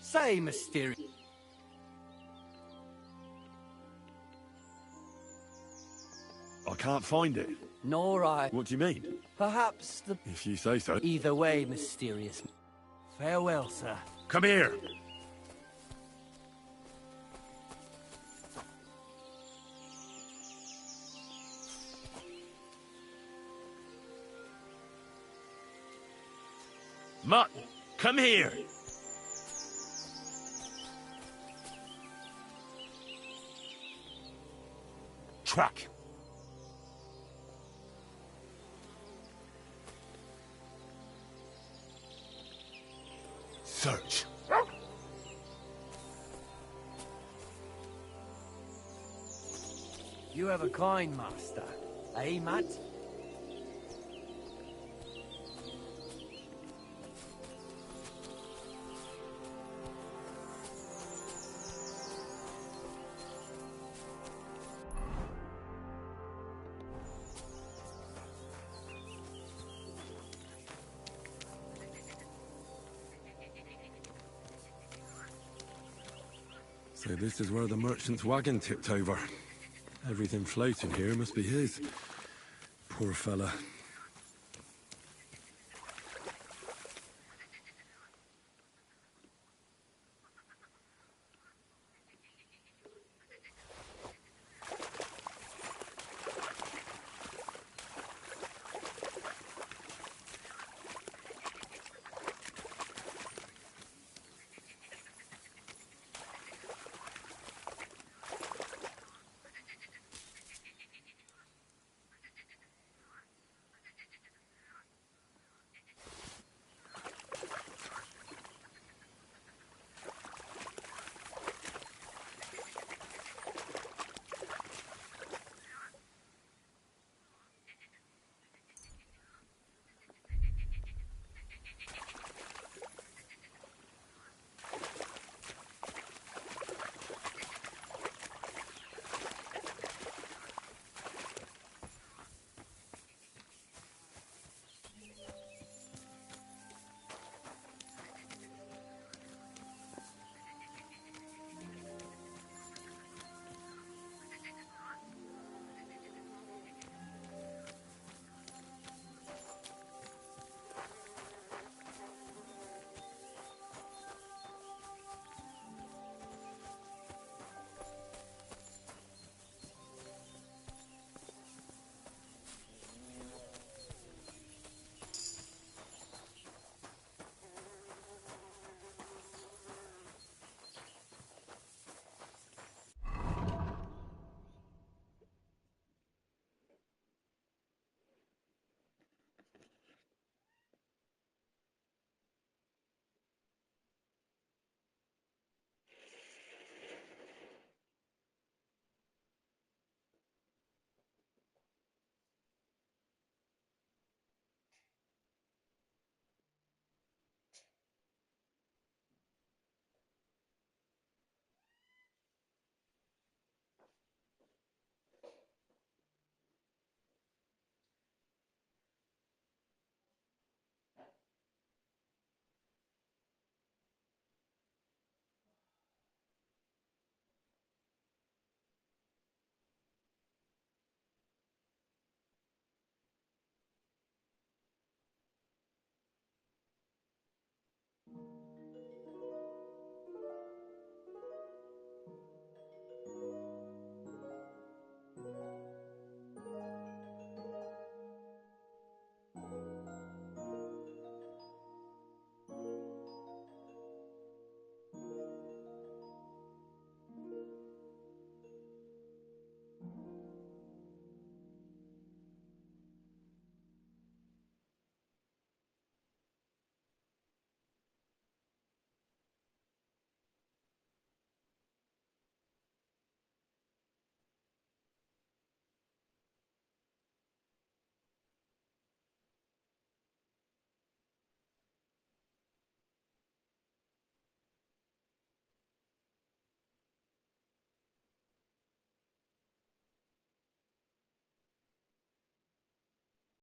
Speaker 5: Say, mysterious...
Speaker 8: I can't find it.
Speaker 5: Nor I...
Speaker 8: What do you mean?
Speaker 5: Perhaps the...
Speaker 8: If you say so.
Speaker 5: Either way, mysterious. Farewell, sir.
Speaker 8: Come here! Mutt, come here! Track. Search.
Speaker 5: You have a kind master, eh, Matt?
Speaker 8: So this is where the merchant's wagon tipped over. Everything floating here must be his. Poor fella.